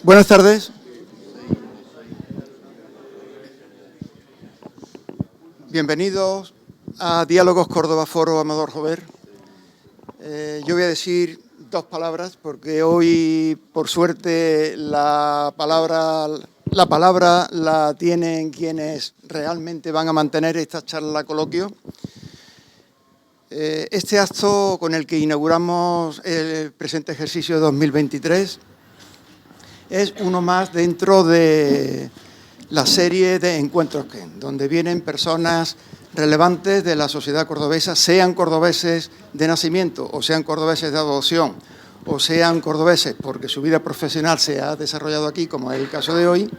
Buenas tardes. Bienvenidos a Diálogos Córdoba Foro Amador Jover. Yo voy a decir dos palabras porque hoy, por suerte, la palabra la tienen quienes realmente van a mantener esta charla coloquio. Este acto con el que inauguramos el presente ejercicio 2023 es uno más dentro de la serie de encuentros donde vienen personas relevantes de la sociedad cordobesa, sean cordobeses de nacimiento o sean cordobeses de adopción o sean cordobeses porque su vida profesional se ha desarrollado aquí, como es el caso de hoy,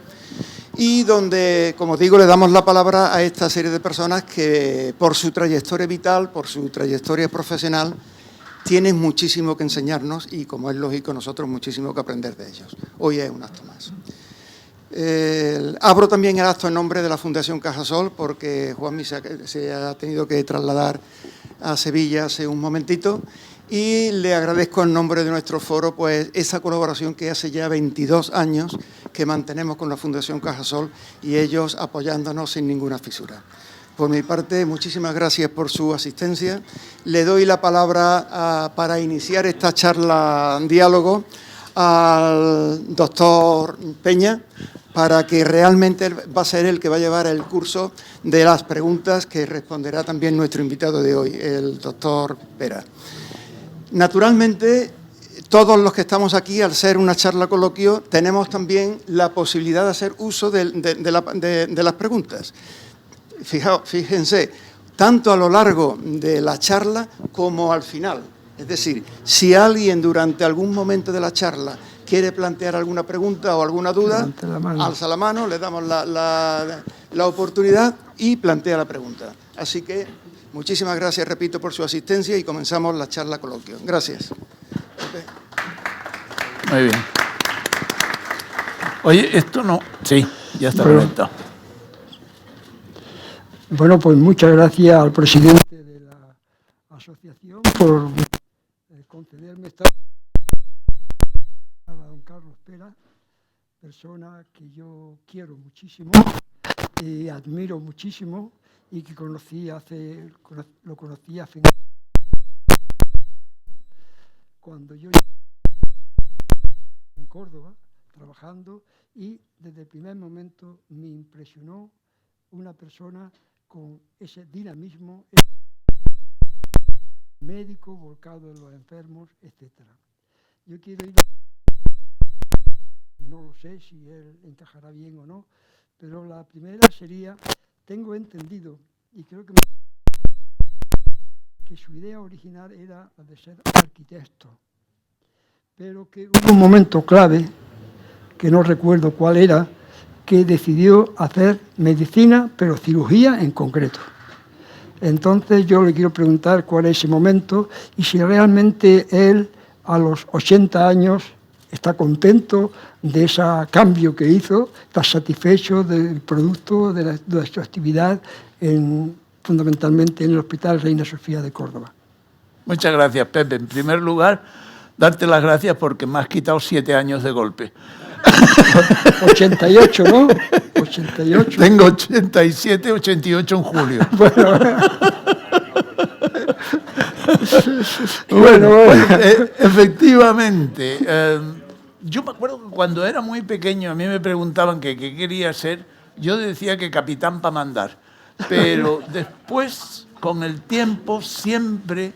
y donde, como digo, le damos la palabra a esta serie de personas que por su trayectoria vital, por su trayectoria profesional, tienen muchísimo que enseñarnos y, como es lógico, nosotros muchísimo que aprender de ellos. Hoy es un acto más. Abro también el acto en nombre de la Fundación Cajasol porque Juanmi se ha tenido que trasladar a Sevilla hace un momentito y le agradezco en nombre de nuestro foro pues esa colaboración que hace ya 22 años que mantenemos con la Fundación Cajasol y ellos apoyándonos sin ninguna fisura. Por mi parte, muchísimas gracias por su asistencia. Le doy la palabra para iniciar esta charla en diálogo al doctor Peña, para que realmente va a ser el que va a llevar el curso de las preguntas que responderá también nuestro invitado de hoy, el doctor Pera. Naturalmente, todos los que estamos aquí, al ser una charla coloquio, tenemos también la posibilidad de hacer uso de las preguntas. Fíjense, tanto a lo largo de la charla como al final. Es decir, si alguien durante algún momento de la charla quiere plantear alguna pregunta o alguna duda, alza la mano, le damos la oportunidad y plantea la pregunta. Así que muchísimas gracias, repito, por su asistencia y comenzamos la charla coloquio. Gracias. Muy bien. Oye, esto no... Sí, ya está conectado. Bueno, pues muchas gracias al presidente de la asociación por concederme esta... a don Carlos Pera, persona que yo quiero muchísimo y admiro muchísimo y que lo conocí hace cuando yo en Córdoba trabajando y desde el primer momento me impresionó una persona con ese dinamismo médico volcado en los enfermos, etcétera. Yo quiero ir, no lo sé si él encajará bien o no, pero la primera sería, tengo entendido, y creo que su idea original era la de ser arquitecto, pero que hubo un momento clave, que no recuerdo cuál era, que decidió hacer medicina, pero cirugía en concreto. Entonces yo le quiero preguntar cuál es ese momento y si realmente él a los 80 años está contento de ese cambio que hizo, está satisfecho del producto de su actividad fundamentalmente en el Hospital Reina Sofía de Córdoba. Muchas gracias, Pepe. En primer lugar, darte las gracias porque me has quitado 7 años de golpe. 88, ¿no? 88. Tengo 87, 88 en julio. Bueno, efectivamente. Yo me acuerdo que cuando era muy pequeño a mí me preguntaban qué quería ser. Yo decía que capitán para mandar. Pero después, con el tiempo, siempre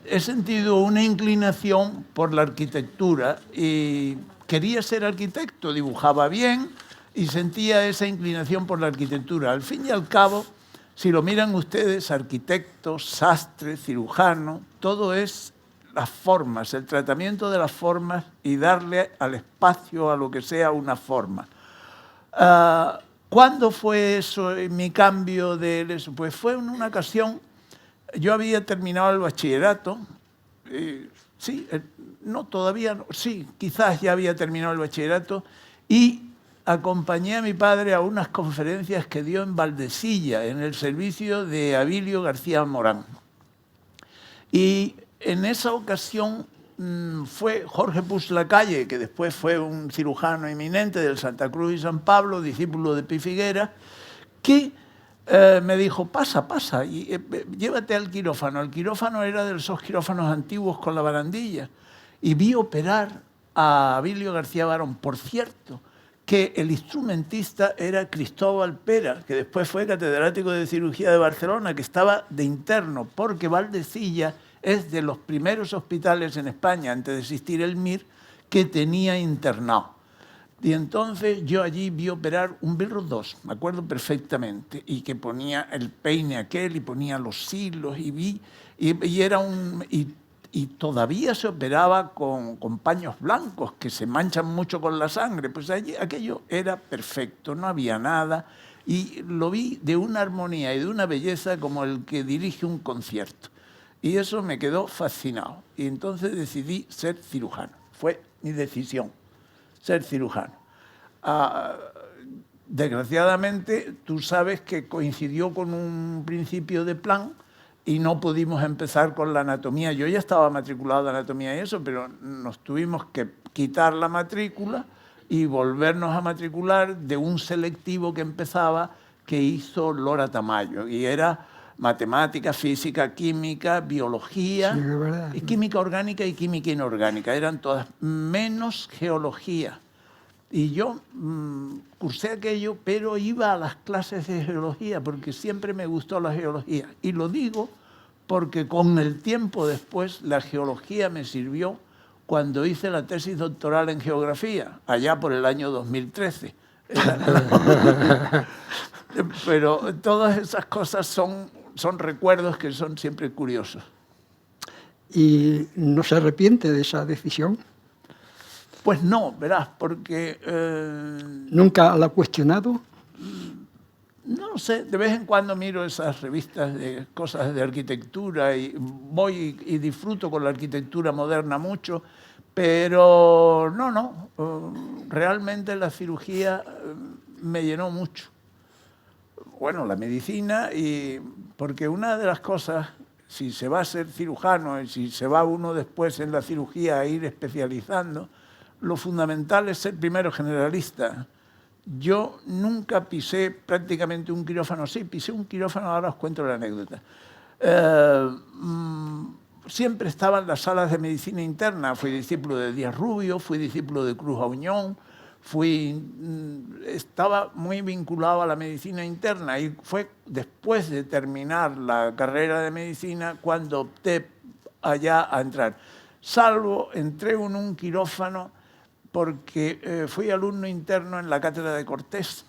he sentido una inclinación por la arquitectura y quería ser arquitecto, dibujaba bien y sentía esa inclinación por la arquitectura. Al fin y al cabo, si lo miran ustedes, arquitectos, sastres, cirujanos, todo es las formas, el tratamiento de las formas y darle al espacio, a lo que sea, una forma. ¿Cuándo fue eso, mi cambio de eso? Pues fue en una ocasión, yo había terminado el bachillerato, sí, no, todavía no, sí, quizás ya había terminado el bachillerato, y acompañé a mi padre a unas conferencias que dio en Valdesilla, en el servicio de Abilio García Morán. Y en esa ocasión fue Jorge Puig Lacalle, que después fue un cirujano eminente del Santa Cruz y San Pablo, discípulo de Pi Figuera, que me dijo, pasa, y llévate al quirófano. El quirófano era de esos quirófanos antiguos con la barandilla. Y vi operar a Abilio García Barón. Por cierto, que el instrumentista era Cristóbal Pera, que después fue catedrático de cirugía de Barcelona, que estaba de interno, porque Valdecilla es de los primeros hospitales en España, antes de existir el MIR, que tenía internado. Y entonces yo allí vi operar un Bilros II, me acuerdo perfectamente, y que ponía el peine aquel y ponía los hilos y todavía se operaba con paños blancos que se manchan mucho con la sangre. Pues allí, aquello era perfecto, no había nada, y lo vi de una armonía y de una belleza como el que dirige un concierto. Y eso me quedó fascinado. Y entonces decidí ser cirujano. Fue mi decisión, ser cirujano. Desgraciadamente, tú sabes que coincidió con un principio de plan y no pudimos empezar con la anatomía. Yo ya estaba matriculado de anatomía y eso, pero nos tuvimos que quitar la matrícula y volvernos a matricular de un selectivo que empezaba, que hizo Lora Tamayo, y era matemática, física, química, biología, sí, y química orgánica y química inorgánica. Eran todas, menos geología. Y yo cursé aquello, pero iba a las clases de geología, porque siempre me gustó la geología. Y lo digo porque con el tiempo después la geología me sirvió cuando hice la tesis doctoral en geografía, allá por el año 2013. Pero todas esas cosas son recuerdos que son siempre curiosos. ¿Y no se arrepiente de esa decisión? Pues no, verás, porque... ¿Nunca la ha cuestionado? No lo sé, de vez en cuando miro esas revistas de cosas de arquitectura y voy y disfruto con la arquitectura moderna mucho, pero no, realmente la cirugía me llenó mucho. Bueno, la medicina, y porque una de las cosas, si se va a ser cirujano y si se va uno después en la cirugía a ir especializando, lo fundamental es ser primero generalista. Yo nunca pisé prácticamente un quirófano. Sí, pisé un quirófano, ahora os cuento la anécdota. Siempre estaba en las salas de medicina interna. Fui discípulo de Díaz Rubio, fui discípulo de Cruz Auñón, estaba muy vinculado a la medicina interna, y fue después de terminar la carrera de medicina cuando opté allá a entrar. Salvo entré en un quirófano porque fui alumno interno en la cátedra de Cortés,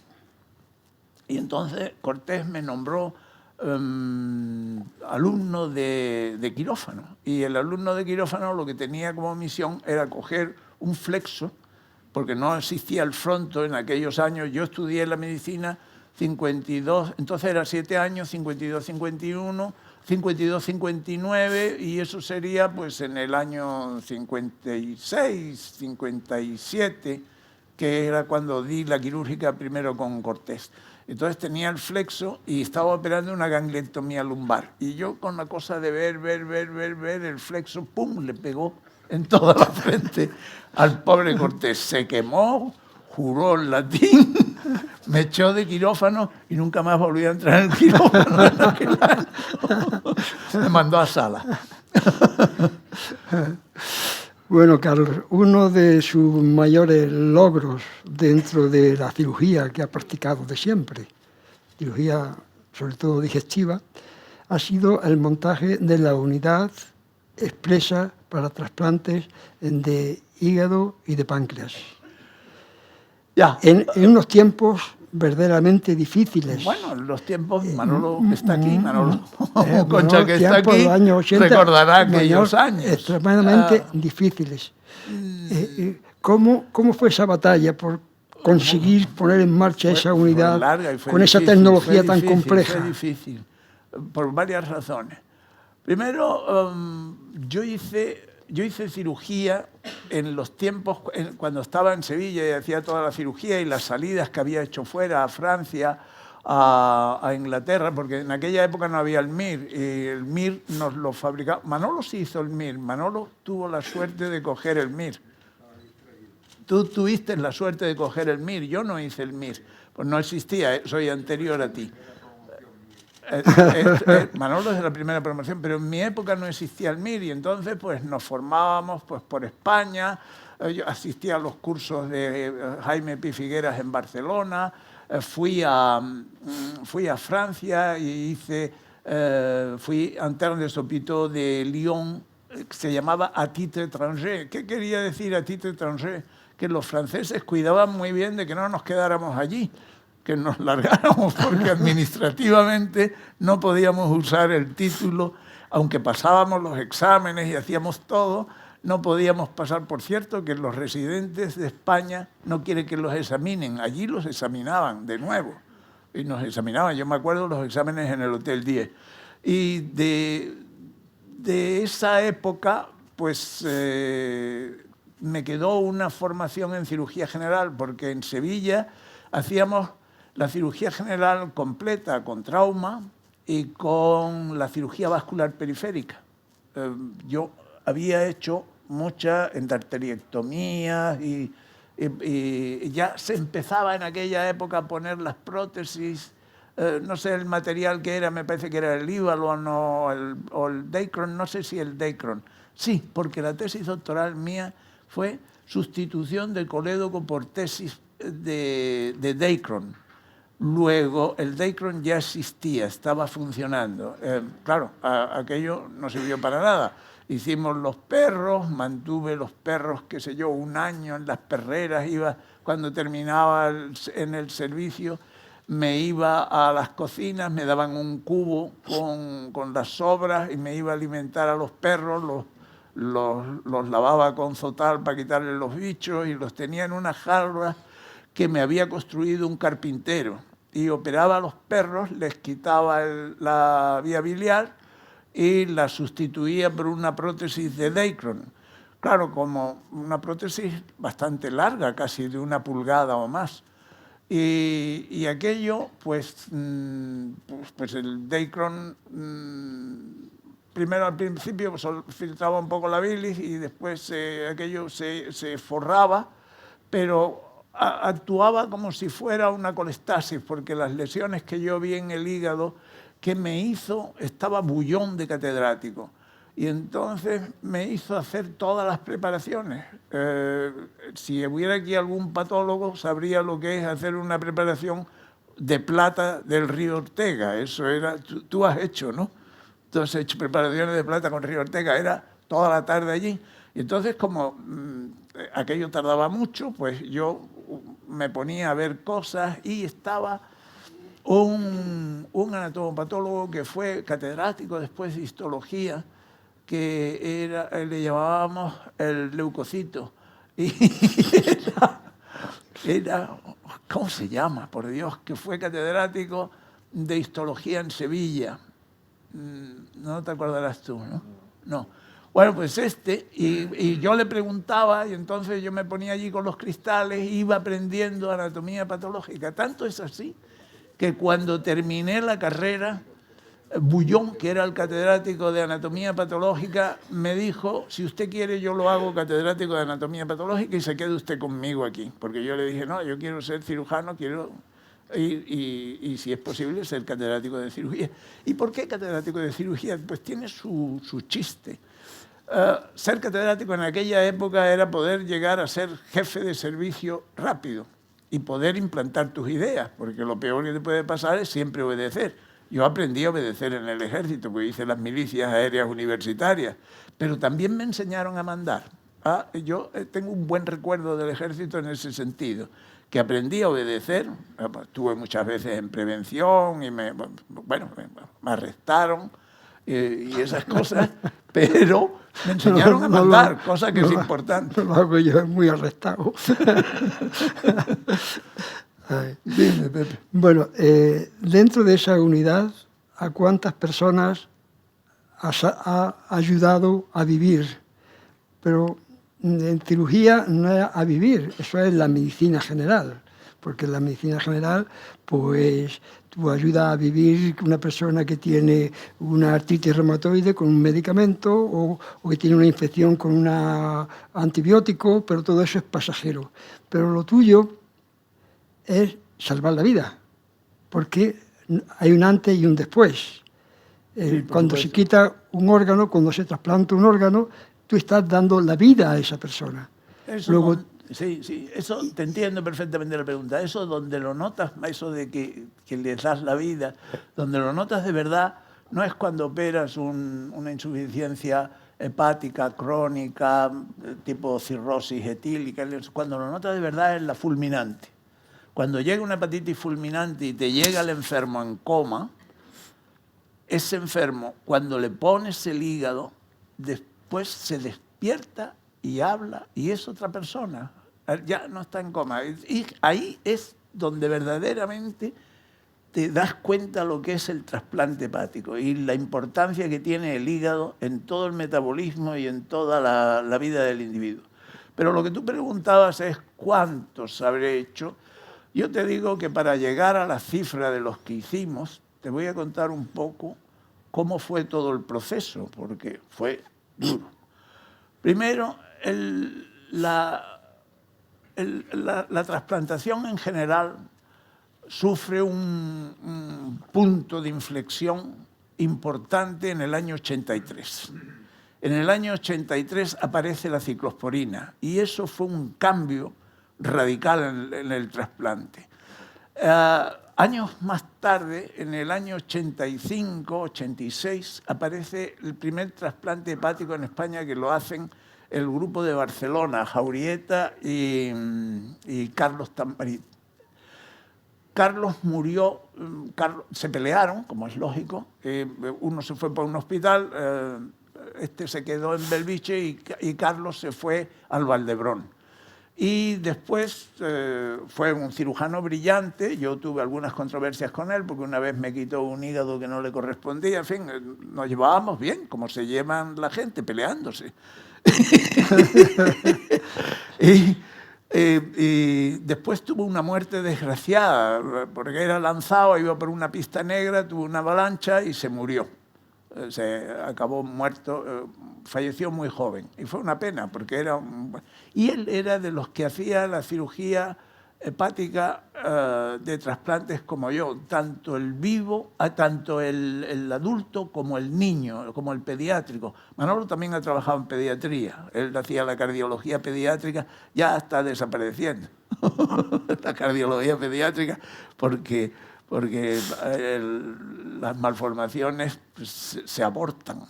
y entonces Cortés me nombró alumno de quirófano, y el alumno de quirófano lo que tenía como misión era coger un flexo, porque no existía el fronto en aquellos años. Yo estudié la medicina 52, entonces era 7 años, 52, 51, 52, 59, y eso sería pues en el año 56, 57, que era cuando di la quirúrgica primero con Cortés. Entonces tenía el flexo y estaba operando una gangliectomía lumbar. Y yo con la cosa de ver, el flexo, ¡pum!, le pegó en toda la frente al pobre Cortés. Se quemó, juró en latín, me echó de quirófano y nunca más volví a entrar en el quirófano en aquel año. Me mandó a sala. Bueno, Carlos, uno de sus mayores logros dentro de la cirugía que ha practicado de siempre, cirugía sobre todo digestiva, ha sido el montaje de la unidad expresa para trasplantes de hígado y de páncreas. Ya. En unos tiempos verdaderamente difíciles. Bueno, en los tiempos, Manolo está aquí, Manolo Concha, Manolo, que está aquí, años 80, recordará aquellos años. Extremadamente difíciles. ¿Cómo fue esa batalla por conseguir poner en marcha esa unidad con difícil, esa tecnología tan compleja? Fue difícil, por varias razones. Primero, yo hice cirugía en los tiempos, cuando estaba en Sevilla y hacía toda la cirugía y las salidas que había hecho fuera, a Francia, a Inglaterra, porque en aquella época no había el MIR, y el MIR nos lo fabricaba. Manolo sí hizo el MIR, Manolo tuvo la suerte de coger el MIR. Tú tuviste la suerte de coger el MIR, yo no hice el MIR, pues no existía, soy anterior a ti. Manolo es de la primera promoción, pero en mi época no existía el MIR, y entonces pues nos formábamos pues, por España. Yo asistía a los cursos de Jaime Pi Figueras en Barcelona, fui a Francia y fui interne de Sopito de Lyon, que se llamaba à titre étranger. ¿Qué quería decir à titre étranger? Que los franceses cuidaban muy bien de que no nos quedáramos allí, que nos largáramos, porque administrativamente no podíamos usar el título, aunque pasábamos los exámenes y hacíamos todo, no podíamos pasar. Por cierto, que los residentes de España no quieren que los examinen. Allí los examinaban de nuevo. Y nos examinaban. Yo me acuerdo los exámenes en el Hotel 10. Y de esa época, pues me quedó una formación en cirugía general, porque en Sevilla hacíamos la cirugía general completa con trauma y con la cirugía vascular periférica. Yo había hecho muchas endarteriectomías y ya se empezaba en aquella época a poner las prótesis, no sé el material que era, me parece que era el Ivalon o el Dacron, no sé si el Dacron. Sí, porque la tesis doctoral mía fue sustitución del colédoco por tesis de Dacron. Luego el Dacron ya existía, estaba funcionando. Claro, aquello no sirvió para nada. Hicimos los perros, mantuve los perros, qué sé yo, un año en las perreras. Cuando terminaba en el servicio, me iba a las cocinas, me daban un cubo con las sobras y me iba a alimentar a los perros, los lavaba con zotal para quitarle los bichos y los tenía en una jaula que me había construido un carpintero. Y operaba a los perros, les quitaba la vía biliar y la sustituía por una prótesis de Dacron. Claro, como una prótesis bastante larga, casi de 1 pulgada o más. Y aquello, pues el Dacron, primero al principio filtraba un poco la bilis y después aquello se forraba, pero actuaba como si fuera una colestasis, porque las lesiones que yo vi en el hígado que me hizo, estaba bullón de catedrático. Y entonces me hizo hacer todas las preparaciones. Si hubiera aquí algún patólogo, sabría lo que es hacer una preparación de plata del río Ortega. Eso era, tú has hecho, ¿no? Tú has hecho preparaciones de plata con río Ortega, era toda la tarde allí. Y entonces, como aquello tardaba mucho, pues yo me ponía a ver cosas y estaba un anatomopatólogo que fue catedrático después de histología, que le llamábamos el leucocito. Y era, ¿cómo se llama? Por Dios, que fue catedrático de histología en Sevilla. No te acordarás tú, ¿no? No. Bueno, pues y yo le preguntaba, y entonces yo me ponía allí con los cristales e iba aprendiendo anatomía patológica. Tanto es así que cuando terminé la carrera, Bullón, que era el catedrático de anatomía patológica, me dijo, si usted quiere yo lo hago catedrático de anatomía patológica y se quede usted conmigo aquí. Porque yo le dije, no, yo quiero ser cirujano, y si es posible ser catedrático de cirugía. ¿Y por qué catedrático de cirugía? Pues tiene su chiste. Ser catedrático en aquella época era poder llegar a ser jefe de servicio rápido y poder implantar tus ideas, porque lo peor que te puede pasar es siempre obedecer. Yo aprendí a obedecer en el ejército, porque hice las milicias aéreas universitarias, pero también me enseñaron a mandar. Yo tengo un buen recuerdo del ejército en ese sentido, que aprendí a obedecer. Estuve muchas veces en prevención y me arrestaron y esas cosas, pero me enseñaron a mandar, cosa que es importante. Lo hago yo, muy arrestado. Dime, Pepe. Bueno, dentro de esa unidad, ¿a cuántas personas ha ayudado a vivir? Pero en cirugía no es a vivir, eso es la medicina general. porque en la medicina general, pues tú ayudas a vivir una persona que tiene una artritis reumatoide con un medicamento o que tiene una infección con un antibiótico, pero todo eso es pasajero. Pero lo tuyo es salvar la vida, porque hay un antes y un después. Cuando se quita un órgano, cuando se trasplanta un órgano, tú estás dando la vida a esa persona. Eso Luego, sí, eso te entiendo perfectamente la pregunta. Eso donde lo notas, eso de que les das la vida, donde lo notas de verdad, no es cuando operas una insuficiencia hepática crónica, tipo cirrosis etílica, cuando lo notas de verdad es la fulminante. Cuando llega una hepatitis fulminante y te llega el enfermo en coma, ese enfermo, cuando le pones el hígado, después se despierta y habla y es otra persona. Ya no está en coma. Y ahí es donde verdaderamente te das cuenta lo que es el trasplante hepático y la importancia que tiene el hígado en todo el metabolismo y en toda la vida del individuo. Pero lo que tú preguntabas es cuántos habré hecho. Yo te digo que para llegar a la cifra de los que hicimos, te voy a contar un poco cómo fue todo el proceso, porque fue duro. Primero, la trasplantación en general sufre un punto de inflexión importante en el año 83. En el año 83 aparece la ciclosporina y eso fue un cambio radical en el trasplante. Años más tarde, en el año 85, 86, aparece el primer trasplante hepático en España que lo hacen el grupo de Barcelona, Jaurieta y Carlos Tambarit. Carlos murió, se pelearon, como es lógico, uno se fue para un hospital, este se quedó en Belviche y Carlos se fue al Valdebrón. Y después fue un cirujano brillante, yo tuve algunas controversias con él porque una vez me quitó un hígado que no le correspondía, en fin, nos llevábamos bien, como se llevan la gente, peleándose. Y después tuvo una muerte desgraciada, porque era lanzado, iba por una pista negra, tuvo una avalancha y se murió. Se acabó muerto, falleció muy joven. Y fue una pena, porque y él era de los que hacía la cirugía hepática de trasplantes como yo, tanto el vivo, tanto el adulto como el niño, como el pediátrico. Manolo también ha trabajado en pediatría, él hacía la cardiología pediátrica, ya está desapareciendo la cardiología pediátrica porque las malformaciones se abortan.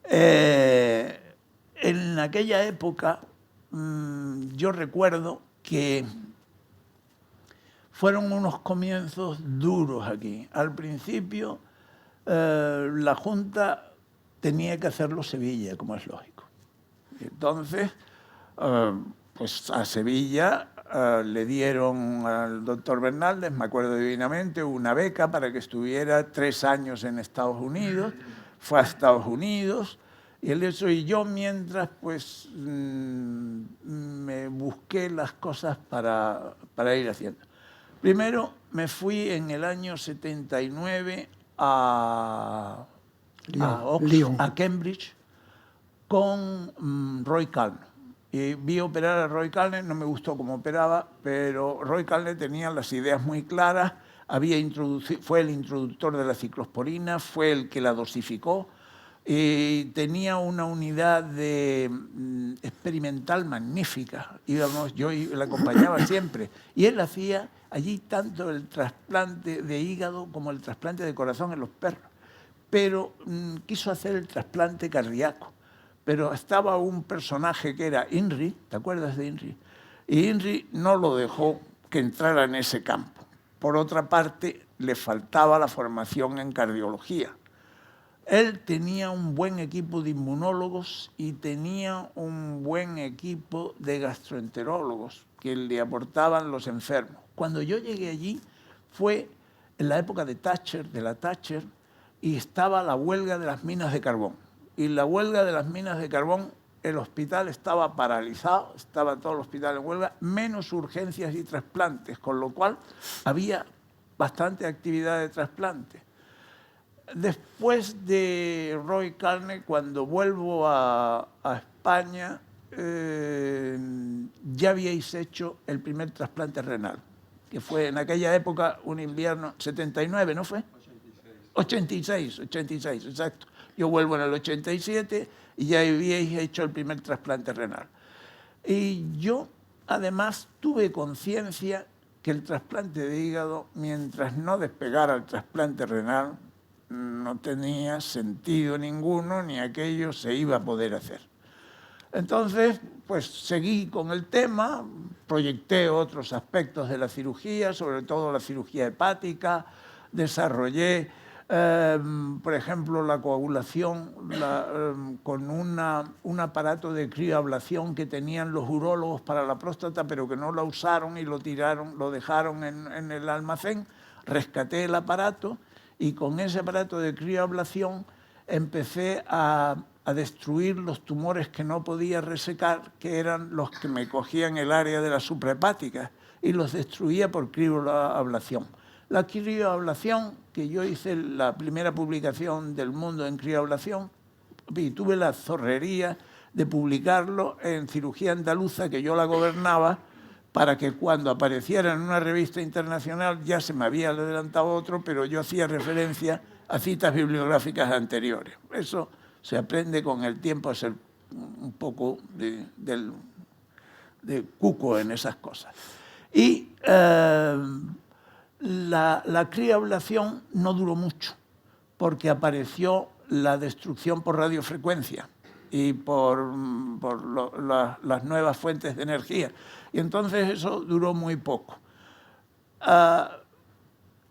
En aquella época yo recuerdo que fueron unos comienzos duros aquí. Al principio la Junta tenía que hacerlo Sevilla, como es lógico. Entonces, pues a Sevilla le dieron al doctor Bernaldez, me acuerdo divinamente, una beca para que estuviera 3 años en Estados Unidos. Fue a Estados Unidos y y yo mientras pues me busqué las cosas para ir haciendo. Primero me fui en el año 79 a Cambridge con Roy Calne. Y vi operar a Roy Calne, no me gustó cómo operaba, pero Roy Calne tenía las ideas muy claras, fue el introductor de la ciclosporina, fue el que la dosificó, y tenía una unidad experimental magnífica. Yo le acompañaba siempre. Y él hacía allí tanto el trasplante de hígado como el trasplante de corazón en los perros. Pero quiso hacer el trasplante cardíaco. Pero estaba un personaje que era Inri, ¿te acuerdas de Inri? Y Inri no lo dejó que entrara en ese campo. Por otra parte, le faltaba la formación en cardiología. Él tenía un buen equipo de inmunólogos y tenía un buen equipo de gastroenterólogos que le aportaban los enfermos. Cuando yo llegué allí fue en la época de la Thatcher, y estaba la huelga de las minas de carbón. Y la huelga de las minas de carbón el hospital estaba paralizado, estaba todo el hospital en huelga, menos urgencias y trasplantes, con lo cual había bastante actividad de trasplante. Después de Roy Carney, cuando vuelvo a España, ya habíais hecho el primer trasplante renal, que fue en aquella época un invierno, 79, ¿no fue? 86, exacto. Yo vuelvo en el 87 y ya habíais hecho el primer trasplante renal. Y yo, además, tuve conciencia que el trasplante de hígado, mientras no despegara el trasplante renal, no tenía sentido ninguno, ni aquello se iba a poder hacer. Entonces, pues seguí con el tema, proyecté otros aspectos de la cirugía, sobre todo la cirugía hepática, desarrollé, por ejemplo, la coagulación con un aparato de crioablación que tenían los urólogos para la próstata, pero que no la usaron y lo tiraron, lo dejaron en el almacén. Rescaté el aparato y con ese aparato de crioablación empecé a destruir los tumores que no podía resecar, que eran los que me cogían el área de la suprahepática, y los destruía por crioablación. La crioablación, que yo hice la primera publicación del mundo en crioablación, y tuve la zorrería de publicarlo en Cirugía Andaluza, que yo la gobernaba, para que cuando apareciera en una revista internacional, ya se me había adelantado otro, pero yo hacía referencia a citas bibliográficas anteriores. Eso se aprende con el tiempo a ser un poco de cuco en esas cosas. Y la crioablación no duró mucho, porque apareció la destrucción por radiofrecuencia y por las nuevas fuentes de energía. Y entonces eso duró muy poco.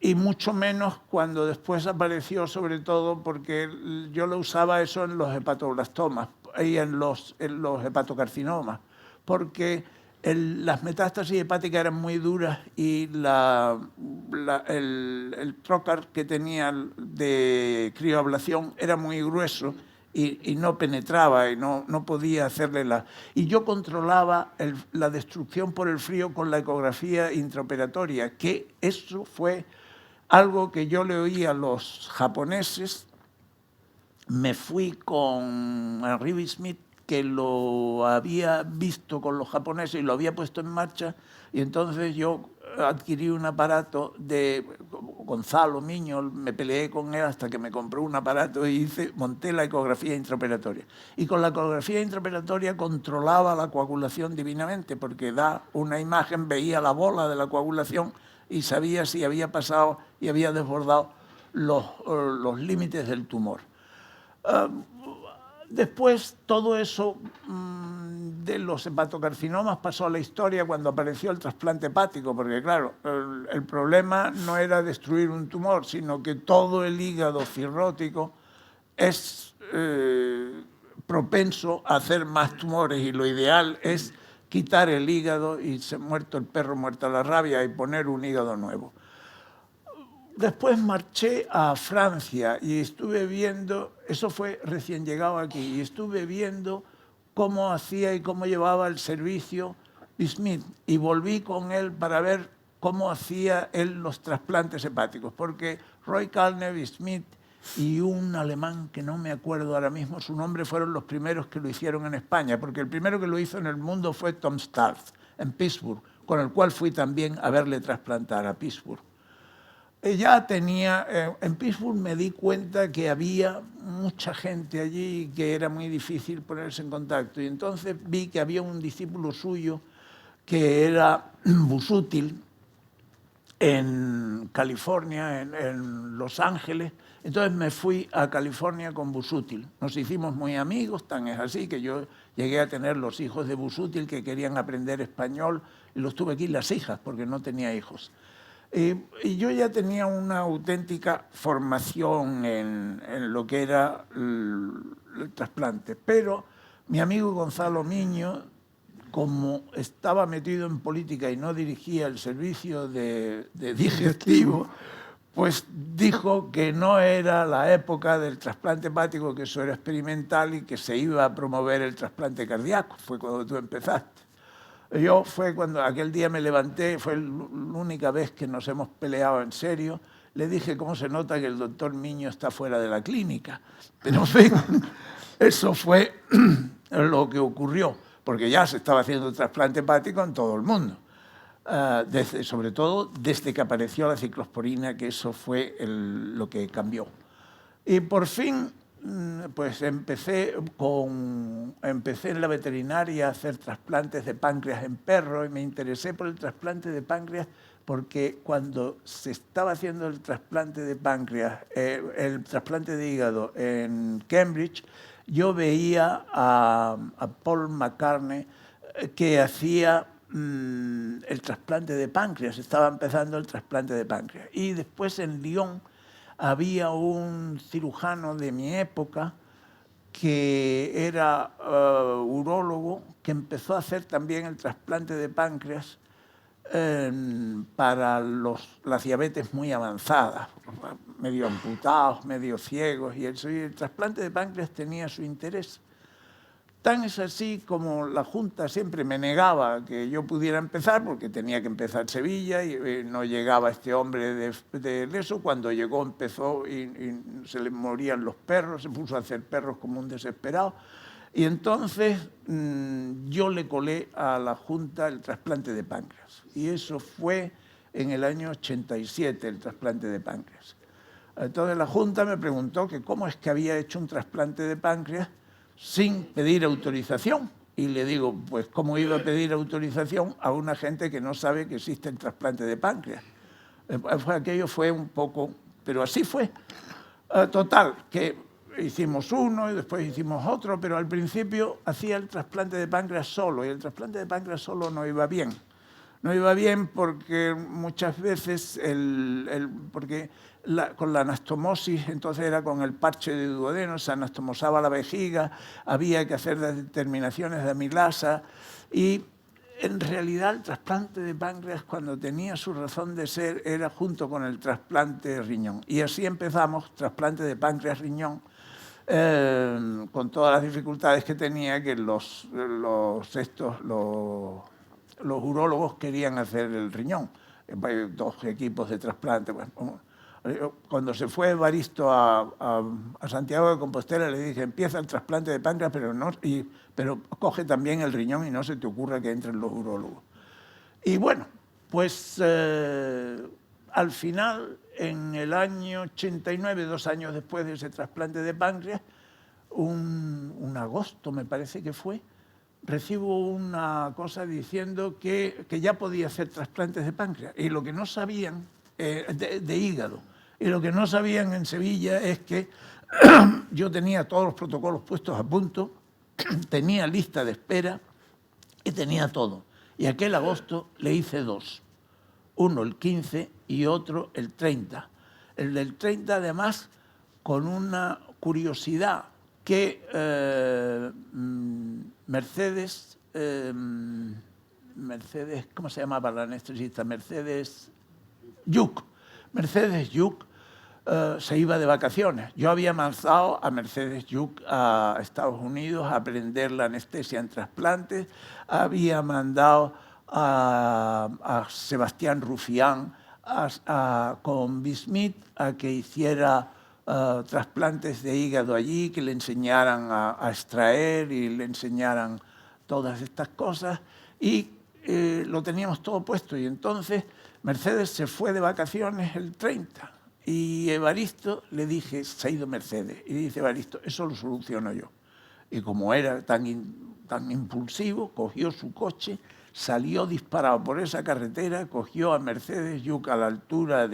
Y mucho menos cuando después apareció, sobre todo porque yo lo usaba eso en los hepatoblastomas y en los hepatocarcinomas, porque las metástasis hepáticas eran muy duras y el trocar que tenía de crioablación era muy grueso y no penetraba y no podía hacerle la... Y yo controlaba la destrucción por el frío con la ecografía intraoperatoria, que eso fue algo que yo le oí a los japoneses. Me fui con Henry B. Smith, que lo había visto con los japoneses y lo había puesto en marcha, y entonces yo adquirí un aparato de Gonzalo Miño, me peleé con él hasta que me compró un aparato y monté la ecografía intraoperatoria. Y con la ecografía intraoperatoria controlaba la coagulación divinamente, porque da una imagen, veía la bola de la coagulación y sabía si había pasado y había desbordado los límites del tumor. Después todo eso de los hepatocarcinomas pasó a la historia cuando apareció el trasplante hepático, porque claro, el problema no era destruir un tumor, sino que todo el hígado cirrótico es propenso a hacer más tumores, y lo ideal es quitar el hígado y muerto el perro, muerta la rabia, y poner un hígado nuevo. Después marché a Francia y estuve viendo, eso fue recién llegado aquí, y estuve viendo cómo hacía y cómo llevaba el servicio Smith, y volví con él para ver cómo hacía él los trasplantes hepáticos, porque Roy Carney, Smith y un alemán que no me acuerdo ahora mismo su nombre fueron los primeros que lo hicieron en España, porque el primero que lo hizo en el mundo fue Tom Starth en Pittsburgh, con el cual fui también a verle trasplantar a Pittsburgh. Ya tenía, en Pittsburgh me di cuenta que había mucha gente allí y que era muy difícil ponerse en contacto. Y entonces vi que había un discípulo suyo que era Busuttil en California, en Los Ángeles. Entonces me fui a California con Busuttil. Nos hicimos muy amigos, tan es así que yo llegué a tener los hijos de Busuttil que querían aprender español, y los tuve aquí las hijas porque no tenía hijos. Y yo ya tenía una auténtica formación en lo que era el trasplante, pero mi amigo Gonzalo Miño, como estaba metido en política y no dirigía el servicio de digestivo, pues dijo que no era la época del trasplante hepático, que eso era experimental y que se iba a promover el trasplante cardíaco. Fue cuando tú empezaste. Yo fue cuando aquel día me levanté, fue la única vez que nos hemos peleado en serio. Le dije, ¿cómo se nota que el doctor Miño está fuera de la clínica? Pero en fin, eso fue lo que ocurrió, porque ya se estaba haciendo trasplante hepático en todo el mundo. Sobre todo desde que apareció la ciclosporina, que eso fue lo que cambió. Y por fin, pues empecé en la veterinaria a hacer trasplantes de páncreas en perros, y me interesé por el trasplante de páncreas porque cuando se estaba haciendo el trasplante de páncreas, el trasplante de hígado en Cambridge, yo veía a Paul McCartney que hacía el trasplante de páncreas, estaba empezando el trasplante de páncreas. Y después en Lyon había un cirujano de mi época que era urólogo, que empezó a hacer también el trasplante de páncreas para las diabetes muy avanzadas, medio amputados, medio ciegos, y el trasplante de páncreas tenía su interés. Tan es así como la Junta siempre me negaba que yo pudiera empezar, porque tenía que empezar Sevilla y no llegaba este hombre de eso. Cuando llegó empezó y se le morían los perros, se puso a hacer perros como un desesperado. Y entonces yo le colé a la Junta el trasplante de páncreas. Y eso fue en el año 87, el trasplante de páncreas. Entonces la Junta me preguntó que cómo es que había hecho un trasplante de páncreas sin pedir autorización. Y le digo, pues ¿cómo iba a pedir autorización a una gente que no sabe que existe el trasplante de páncreas? Aquello fue un poco, pero así fue. Total, que hicimos uno y después hicimos otro, pero al principio hacía el trasplante de páncreas solo, y el trasplante de páncreas solo no iba bien. No iba bien porque muchas veces, con la anastomosis, entonces era con el parche de duodeno, se anastomosaba la vejiga, había que hacer las determinaciones de amilasa, y en realidad el trasplante de páncreas, cuando tenía su razón de ser, era junto con el trasplante de riñón. Y así empezamos, trasplante de páncreas-riñón, con todas las dificultades que tenía, que los urólogos querían hacer el riñón. 2 equipos de trasplante. Bueno, cuando se fue Evaristo a Santiago de Compostela, le dije, empieza el trasplante de páncreas, pero coge también el riñón y no se te ocurra que entren los urólogos. Y bueno, pues al final, en el año 89, 2 años después de ese trasplante de páncreas, un agosto me parece que fue, recibo una cosa diciendo que ya podía hacer trasplantes de páncreas. Y lo que no sabían, de hígado, y lo que no sabían en Sevilla es que yo tenía todos los protocolos puestos a punto, tenía lista de espera y tenía todo. Y aquel agosto le hice 2. Uno el 15 y otro el 30. El del 30, además, con una curiosidad que Mercedes, ¿cómo se llamaba la anestesista? Mercedes Lluch. Mercedes Lluch se iba de vacaciones. Yo había mandado a Mercedes Lluch a Estados Unidos a aprender la anestesia en trasplantes, había mandado a Sebastián Rufián con Bismuth a que hiciera trasplantes de hígado allí, que le enseñaran a extraer y le enseñaran todas estas cosas, y lo teníamos todo puesto. Y entonces Mercedes se fue de vacaciones el 30 y Evaristo, le dije, se ha ido Mercedes, y dice Evaristo, eso lo soluciono yo. Y como era tan impulsivo, cogió su coche, salió disparado por esa carretera, cogió a Mercedes Lluch a la altura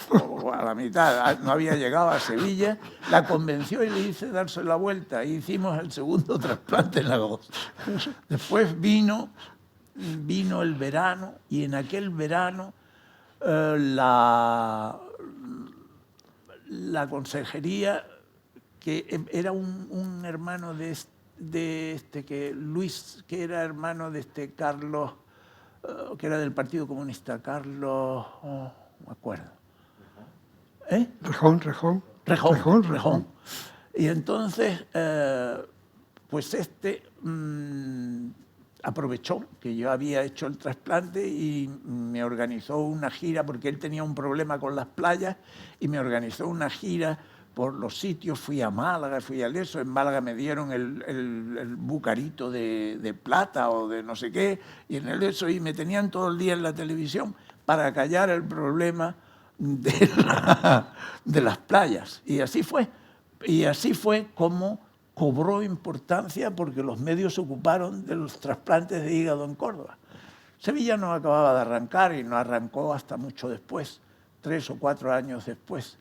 o a la mitad, no había llegado a Sevilla, la convenció y le hice darse la vuelta, y hicimos el segundo trasplante en agosto. Después vino el verano, y en aquel verano la consejería, que era un hermano de Luis, que era hermano de Carlos, que era del Partido Comunista, Carlos, no me acuerdo. ¿Eh? Rejón. Y entonces, pues aprovechó que yo había hecho el trasplante y me organizó una gira, porque él tenía un problema con las playas, y me organizó una gira por los sitios. Fui a Málaga, fui al eso. En Málaga me dieron el bucarito de plata o de no sé qué, y en el eso, y me tenían todo el día en la televisión para callar el problema de las playas. Y así fue. Y así fue como cobró importancia, porque los medios se ocuparon de los trasplantes de hígado en Córdoba. Sevilla no acababa de arrancar, y no arrancó hasta mucho después, 3 o 4 años después.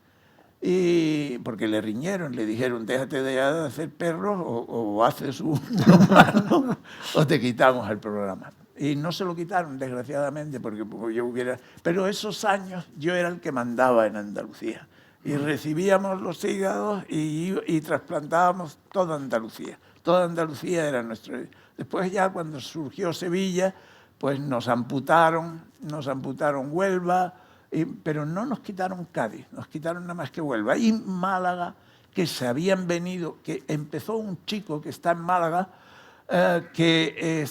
Y porque le riñeron, le dijeron: déjate de hacer perros o haces un humano o te quitamos el programa. Y no se lo quitaron, desgraciadamente, porque yo hubiera... Pero esos años yo era el que mandaba en Andalucía. Y recibíamos los hígados y trasplantábamos toda Andalucía. Toda Andalucía era nuestro... Después ya cuando surgió Sevilla, pues nos amputaron Huelva, pero no nos quitaron Cádiz, nos quitaron nada más que Huelva. Y Málaga, que se habían venido, que empezó un chico que está en Málaga, que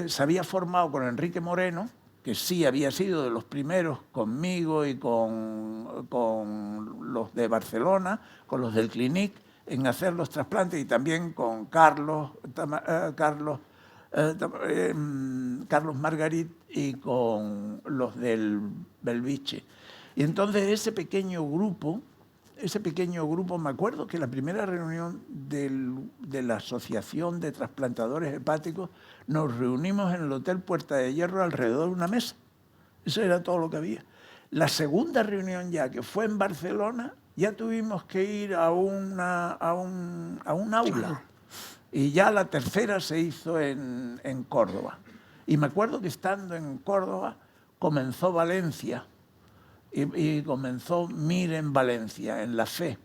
se había formado con Enrique Moreno, que sí había sido de los primeros conmigo y con los de Barcelona, con los del Clinic, en hacer los trasplantes, y también con Carlos Margarit y con los del Belviche. Y entonces ese pequeño grupo, me acuerdo que la primera reunión de la Asociación de Trasplantadores Hepáticos, nos reunimos en el Hotel Puerta de Hierro alrededor de una mesa. Eso era todo lo que había. La segunda reunión, ya que fue en Barcelona, ya tuvimos que ir a un aula. Y ya la tercera se hizo en Córdoba. Y me acuerdo que estando en Córdoba comenzó Valencia, y comenzó MIR en Valencia, en La Fe.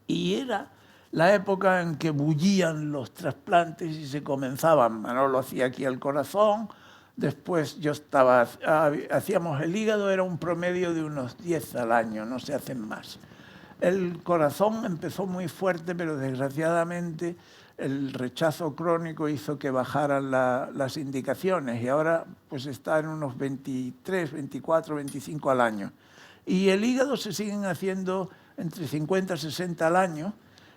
Y era la época en que bullían los trasplantes y se comenzaban. Manolo hacía aquí el corazón, después yo hacíamos el hígado, era un promedio de unos 10 al año, no se hacen más. El corazón empezó muy fuerte, pero desgraciadamente el rechazo crónico hizo que bajaran las indicaciones, y ahora pues está en unos 23, 24, 25 al año. Y el hígado se siguen haciendo entre 50 y 60 al año,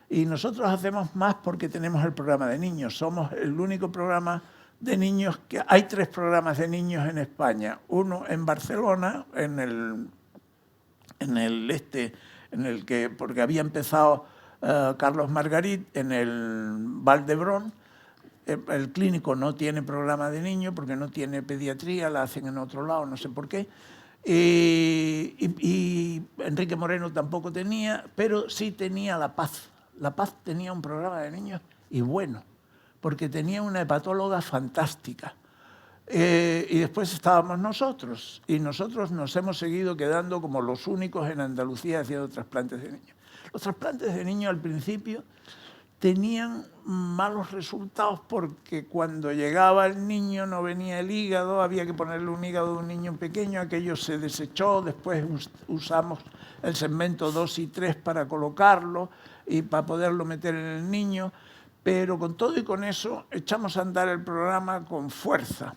y nosotros hacemos más porque tenemos el programa de niños. Somos el único programa de niños que... Hay 3 programas de niños en España. Uno en Barcelona, porque había empezado Carlos Margarit en el Vall d'Hebron. El clínico no tiene programa de niños porque no tiene pediatría, la hacen en otro lado, no sé por qué. Y Enrique Moreno tampoco tenía, pero sí tenía La Paz. La Paz tenía un programa de niños, y bueno, porque tenía una hepatóloga fantástica. Y después estábamos nosotros, y nosotros nos hemos seguido quedando como los únicos en Andalucía haciendo trasplantes de niños. Los trasplantes de niños al principio tenían malos resultados, porque cuando llegaba el niño no venía el hígado, había que ponerle un hígado de un niño pequeño, aquello se desechó, después usamos el segmento 2 y 3 para colocarlo y para poderlo meter en el niño, pero con todo y con eso echamos a andar el programa con fuerza.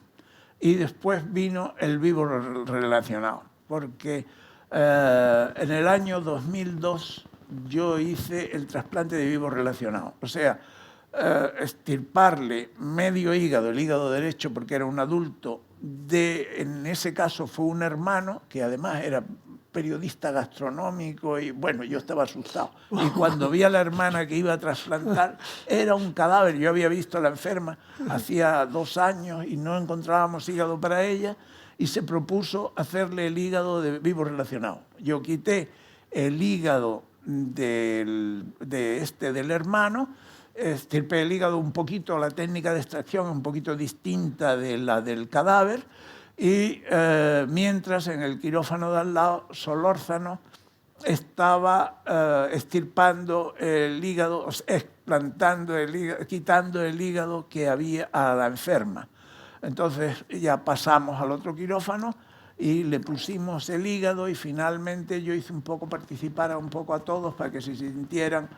Y después vino el vivo relacionado, porque en el año 2002 yo hice el trasplante de vivo relacionado. O sea, extirparle medio hígado, el hígado derecho, porque era un adulto, en ese caso fue un hermano, que además era periodista gastronómico, y bueno, yo estaba asustado. Y cuando vi a la hermana que iba a trasplantar, era un cadáver. Yo había visto a la enferma hacía 2 años y no encontrábamos hígado para ella, y se propuso hacerle el hígado de vivo relacionado. Yo quité el hígado del hermano, estirpé el hígado un poquito, la técnica de extracción un poquito distinta de la del cadáver, y mientras en el quirófano de al lado, Solórzano estaba extirpando el hígado, explantando el hígado, quitando el hígado que había a la enferma. Entonces ya pasamos al otro quirófano, y le pusimos el hígado y finalmente yo hice un poco, participar un poco a todos para que se sintieran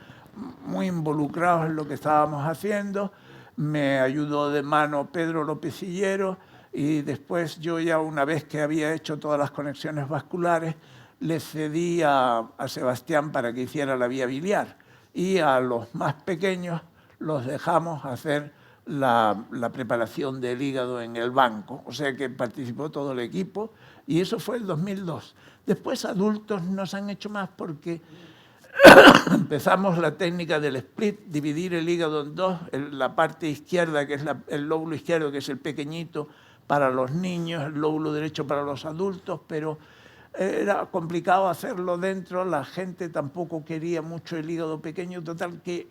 muy involucrados en lo que estábamos haciendo. Me ayudó de mano Pedro López Sillero y después yo ya una vez que había hecho todas las conexiones vasculares le cedí a Sebastián para que hiciera la vía biliar y a los más pequeños los dejamos hacer la preparación del hígado en el banco, o sea que participó todo el equipo y eso fue el 2002. Después adultos nos han hecho más porque empezamos la técnica del split, dividir el hígado en dos, la parte izquierda, que es el lóbulo izquierdo, que es el pequeñito para los niños, el lóbulo derecho para los adultos, pero era complicado hacerlo dentro, la gente tampoco quería mucho el hígado pequeño, total que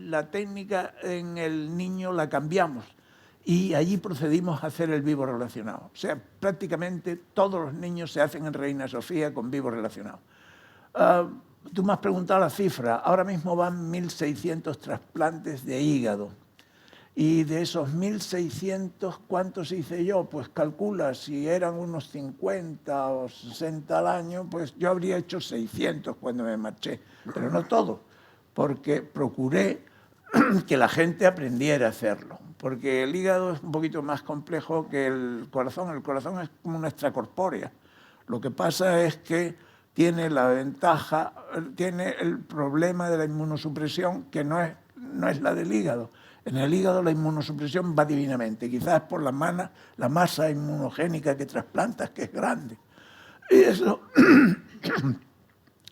la técnica en el niño la cambiamos y allí procedimos a hacer el vivo relacionado. O sea, prácticamente todos los niños se hacen en Reina Sofía con vivo relacionado. Tú me has preguntado la cifra, ahora mismo van 1.600 trasplantes de hígado. Y de esos 1.600, ¿cuántos hice yo? Pues calcula, si eran unos 50 o 60 al año, pues yo habría hecho 600 cuando me marché. Pero no todo, porque procuré que la gente aprendiera a hacerlo. Porque el hígado es un poquito más complejo que el corazón. El corazón es como una extracorpórea. Lo que pasa es que tiene la ventaja, tiene el problema de la inmunosupresión, que no es la del hígado. En el hígado la inmunosupresión va divinamente, quizás por la masa inmunogénica que trasplantas, que es grande. Y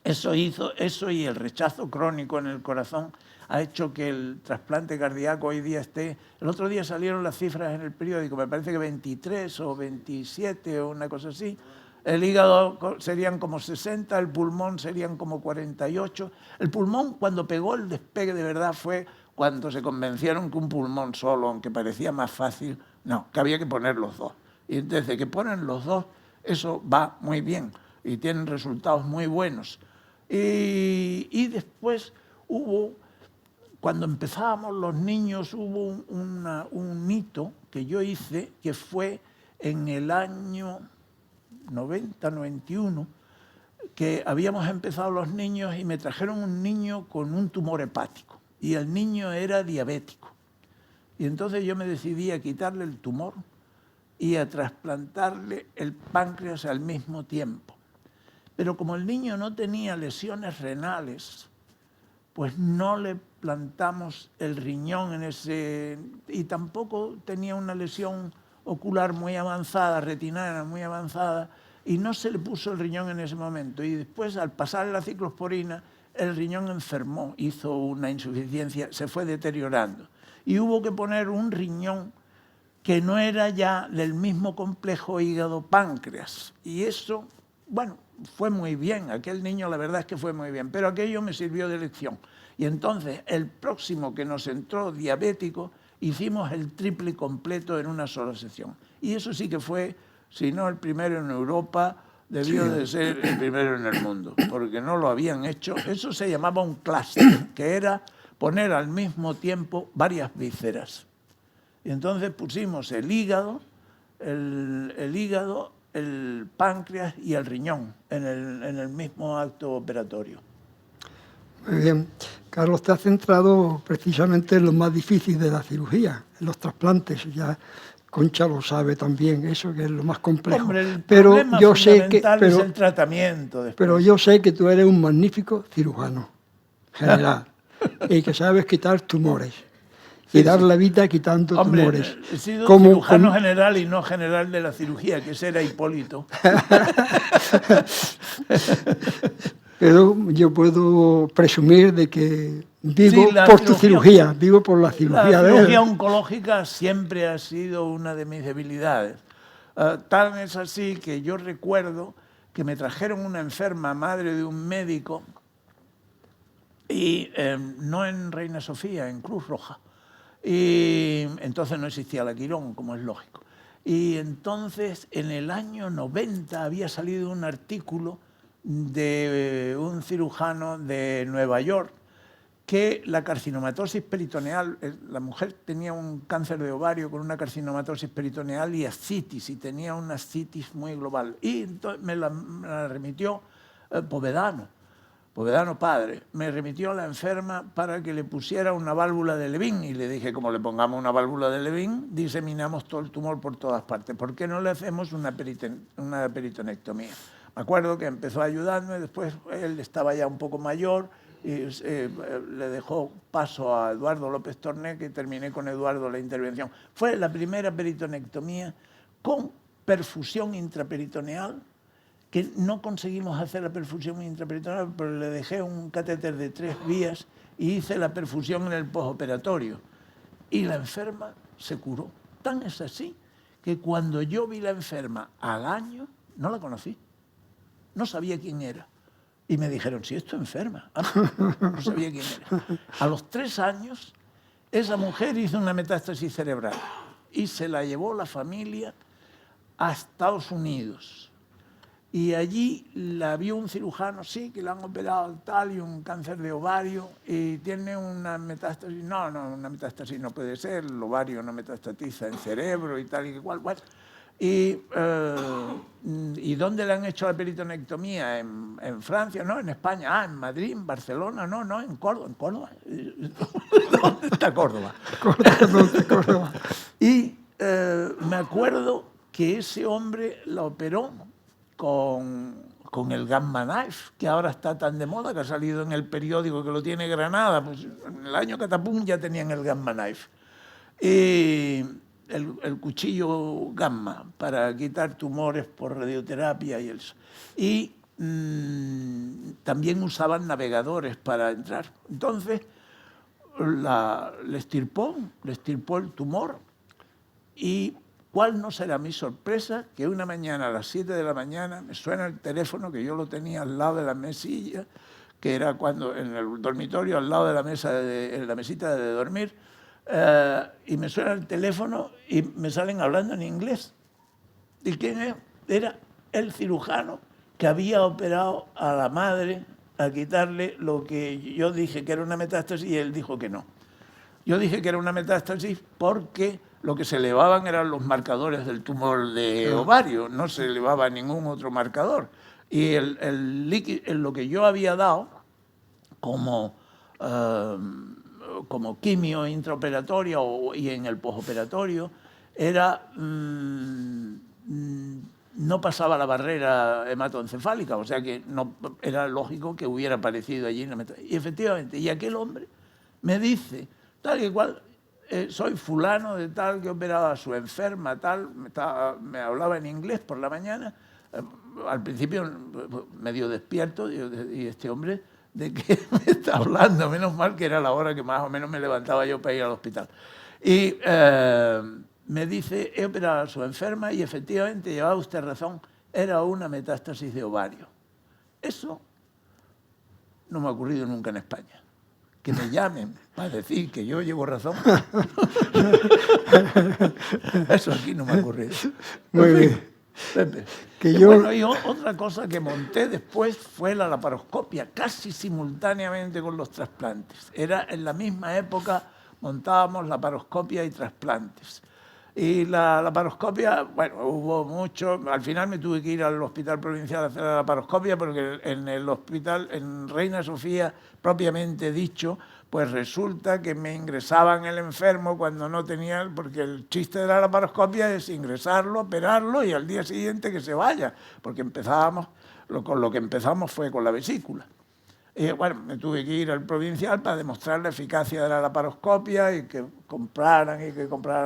eso y el rechazo crónico en el corazón ha hecho que el trasplante cardíaco hoy día esté... El otro día salieron las cifras en el periódico, me parece que 23 o 27 o una cosa así. El hígado serían como 60, el pulmón serían como 48. El pulmón, cuando pegó el despegue de verdad, fue cuando se convencieron que un pulmón solo, aunque parecía más fácil, no, que había que poner los dos. Y desde que ponen los dos, eso va muy bien y tienen resultados muy buenos. Y después cuando empezábamos los niños, hubo un hito que yo hice, que fue en el año 90, 91, que habíamos empezado los niños y me trajeron un niño con un tumor hepático. Y el niño era diabético. Y entonces yo me decidí a quitarle el tumor y a trasplantarle el páncreas al mismo tiempo. Pero como el niño no tenía lesiones renales, pues no le plantamos el riñón y tampoco tenía una lesión ocular muy avanzada, retiniana muy avanzada, y no se le puso el riñón en ese momento. Y después, al pasar la ciclosporina, el riñón enfermó, hizo una insuficiencia, se fue deteriorando. Y hubo que poner un riñón que no era ya del mismo complejo hígado-páncreas. Y eso, bueno, fue muy bien. Aquel niño, la verdad es que fue muy bien. Pero aquello me sirvió de lección. Y entonces, el próximo que nos entró diabético, hicimos el triple completo en una sola sesión. Y eso sí que fue, si no el primero en Europa, debió de ser el primero en el mundo, porque no lo habían hecho. Eso se llamaba un clúster, que era poner al mismo tiempo varias vísceras. Y entonces pusimos el hígado, el páncreas y el riñón en el mismo acto operatorio. Muy bien. Carlos, te has centrado precisamente en lo más difícil de la cirugía, en los trasplantes. Ya Concha lo sabe también, eso que es lo más complejo. Hombre, el problema fundamental es el tratamiento. Después. Pero yo sé que tú eres un magnífico cirujano general y que sabes quitar tumores y dar la vida quitando tumores. He sido cirujano general y no general de la cirugía, que ese era Hipólito. Pero yo puedo presumir de que vivo por tu cirugía, vivo por la cirugía de él. La cirugía oncológica siempre ha sido una de mis debilidades. Tan es así que yo recuerdo que me trajeron una enferma, madre de un médico, y no en Reina Sofía, en Cruz Roja. Y entonces no existía la Quirón, como es lógico. Y entonces en el año 90 había salido un artículo de un cirujano de Nueva York que la carcinomatosis peritoneal, la mujer tenía un cáncer de ovario con una carcinomatosis peritoneal y ascitis, y tenía una ascitis muy global. Y entonces me la remitió Povedano padre, me remitió a la enferma para que le pusiera una válvula de Levin, y le dije, como le pongamos una válvula de Levin, diseminamos todo el tumor por todas partes. ¿Por qué no le hacemos una peritonectomía? Me acuerdo que empezó a ayudarme, después él estaba ya un poco mayor, y le dejó paso a Eduardo López Torné, que terminé con Eduardo la intervención. Fue la primera peritonectomía con perfusión intraperitoneal, que no conseguimos hacer la perfusión intraperitoneal, pero le dejé un catéter de 3 vías y hice la perfusión en el postoperatorio. Y la enferma se curó. Tan es así que cuando yo vi la enferma al año, no la conocí. No sabía quién era. Y me dijeron, si esto enferma. No sabía quién era. A los 3 años, esa mujer hizo una metástasis cerebral y se la llevó la familia a Estados Unidos. Y allí la vio un cirujano, sí, que le han operado tal y un cáncer de ovario y tiene una metástasis. No, una metástasis no puede ser, el ovario no metastatiza en cerebro y tal y igual. Bueno. ¿Y dónde le han hecho la peritonectomía? ¿En Francia? No, en España. En Madrid, en Barcelona. No, en Córdoba. ¿En Córdoba? ¿Dónde está Córdoba? Córdoba. Y me acuerdo que ese hombre la operó con el Gamma Knife, que ahora está tan de moda, que ha salido en el periódico que lo tiene Granada. Pues en el año Catapum ya tenían el Gamma Knife. Y el cuchillo gamma para quitar tumores por radioterapia y eso. Y también usaban navegadores para entrar. Entonces le estirpó el tumor, y ¿cuál no será mi sorpresa? Que una mañana a las 7 de la mañana me suena el teléfono, que yo lo tenía al lado de la mesilla, que era cuando en el dormitorio, al lado de la mesa, en la mesita de dormir, y me suena el teléfono y me salen hablando en inglés. ¿Y quién es? Era el cirujano que había operado a la madre a quitarle lo que yo dije que era una metástasis, y él dijo que no. Yo dije que era una metástasis porque lo que se elevaban eran los marcadores del tumor de ovario, no se elevaba ningún otro marcador. Y lo que yo había dado como quimio intraoperatorio y en el postoperatorio era no pasaba la barrera hematoencefálica, o sea que no era lógico que hubiera aparecido allí. Y efectivamente, y aquel hombre me dice, tal y cual, soy fulano de tal que operaba a su enferma, tal, me hablaba en inglés por la mañana, al principio medio despierto, y este hombre, ¿de qué me está hablando? Menos mal que era la hora que más o menos me levantaba yo para ir al hospital. Y me dice, he operado a su enferma y efectivamente llevaba usted razón, era una metástasis de ovario. Eso no me ha ocurrido nunca en España. Que me llamen para decir que yo llevo razón. Eso aquí no me ha ocurrido. Muy bien. Pepe. Bueno, y otra cosa que monté después fue la laparoscopia, casi simultáneamente con los trasplantes. Era en la misma época, montábamos laparoscopia y trasplantes. Y la laparoscopia, bueno, hubo mucho. Al final me tuve que ir al hospital provincial a hacer la laparoscopia, porque en el hospital, en Reina Sofía, propiamente dicho, pues resulta que me ingresaban el enfermo cuando no tenía, porque el chiste de la laparoscopia es ingresarlo, operarlo y al día siguiente que se vaya, porque con lo que empezamos fue con la vesícula. Y bueno, me tuve que ir al provincial para demostrar la eficacia de la laparoscopia y que compraran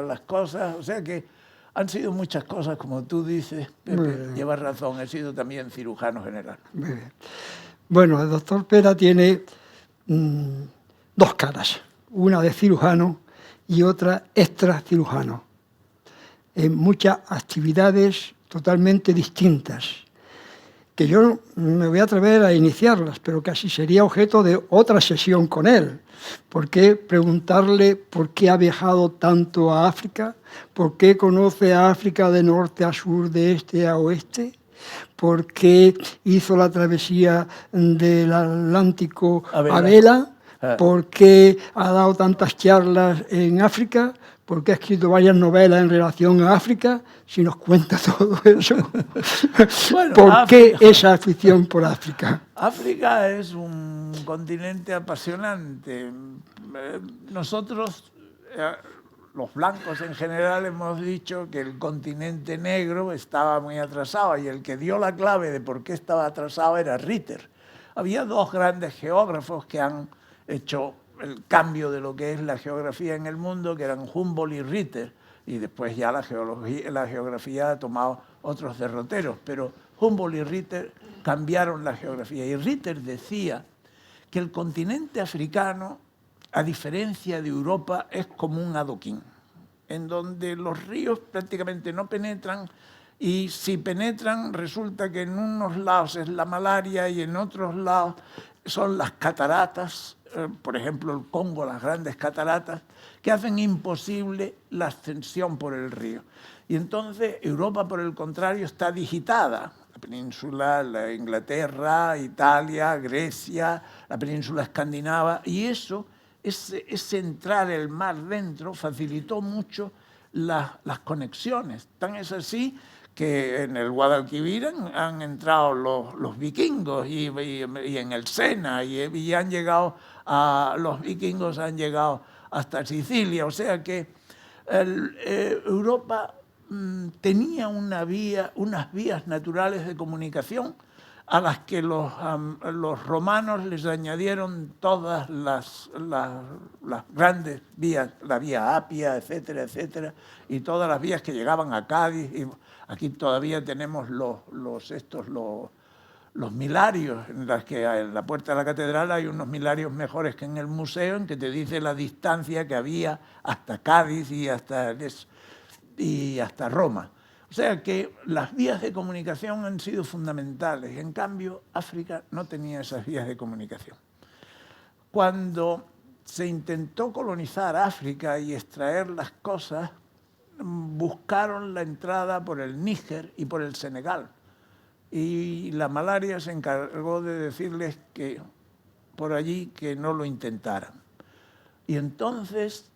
las cosas. O sea que han sido muchas cosas, como tú dices, Pepe, llevas razón, he sido también cirujano general. Muy bien. Bueno, el doctor Pera tiene dos caras, una de cirujano y otra extra cirujano, en muchas actividades totalmente distintas, que yo me voy a atrever a iniciarlas, pero casi sería objeto de otra sesión con él, porque preguntarle por qué ha viajado tanto a África, por qué conoce a África de norte a sur, de este a oeste, por qué hizo la travesía del Atlántico a vela, ¿Por qué ha dado tantas charlas en África? ¿Por qué ha escrito varias novelas en relación a África? Si nos cuenta todo eso. Bueno, ¿Por qué esa afición por África? África es un continente apasionante. Nosotros, los blancos en general, hemos dicho que el continente negro estaba muy atrasado y el que dio la clave de por qué estaba atrasado era Ritter. Había dos grandes geógrafos que han hecho el cambio de lo que es la geografía en el mundo, que eran Humboldt y Ritter, y después ya la geografía ha tomado otros derroteros, pero Humboldt y Ritter cambiaron la geografía. Y Ritter decía que el continente africano, a diferencia de Europa, es como un adoquín, en donde los ríos prácticamente no penetran, y si penetran resulta que en unos lados es la malaria y en otros lados son las cataratas, por ejemplo el Congo, las grandes cataratas, que hacen imposible la ascensión por el río. Y entonces Europa, por el contrario, está digitada. La península, la Inglaterra, Italia, Grecia, la península escandinava, y eso, ese entrar el mar dentro, facilitó mucho las conexiones. Tan es así que en el Guadalquivir han entrado los vikingos y en el Sena y han llegado los vikingos han llegado hasta Sicilia. O sea que Europa tenía unas vías naturales de comunicación a las que los romanos les añadieron todas las grandes vías, la vía Apia, etcétera, etcétera, y todas las vías que llegaban a Cádiz. Y aquí todavía tenemos los milarios, en las que en la puerta de la catedral hay unos milarios mejores que en el museo, en que te dice la distancia que había hasta Cádiz y hasta Roma. O sea que las vías de comunicación han sido fundamentales. En cambio, África no tenía esas vías de comunicación. Cuando se intentó colonizar África y extraer las cosas, buscaron la entrada por el Níger y por el Senegal. Y la malaria se encargó de decirles que por allí que no lo intentaran. Y entonces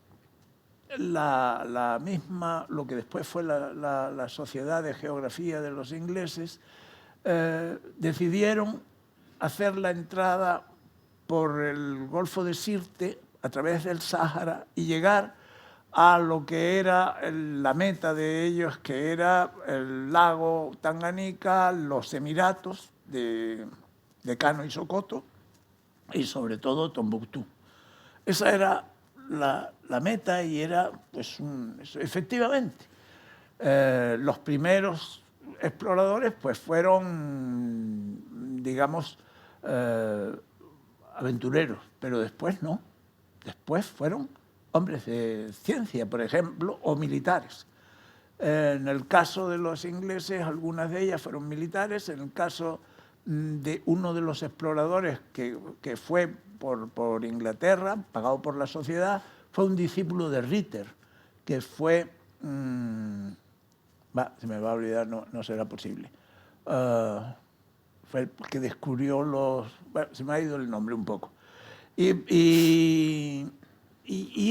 la misma, lo que después fue la Sociedad de Geografía de los ingleses, decidieron hacer la entrada por el Golfo de Sirte a través del Sáhara y llegar a lo que era la meta de ellos, que era el lago Tanganica, los Emiratos de Kano y Sokoto y sobre todo Tombuctú. Esa era la meta y era, pues, efectivamente, los primeros exploradores pues fueron, digamos, aventureros, pero después no. Después fueron hombres de ciencia, por ejemplo, o militares. En el caso de los ingleses, algunas de ellas fueron militares. En el caso de uno de los exploradores que fue por Inglaterra, pagado por la sociedad, fue un discípulo de Ritter, que fue... se me va a olvidar, no será posible. Fue el que descubrió los... Bueno, se me ha ido el nombre un poco. Y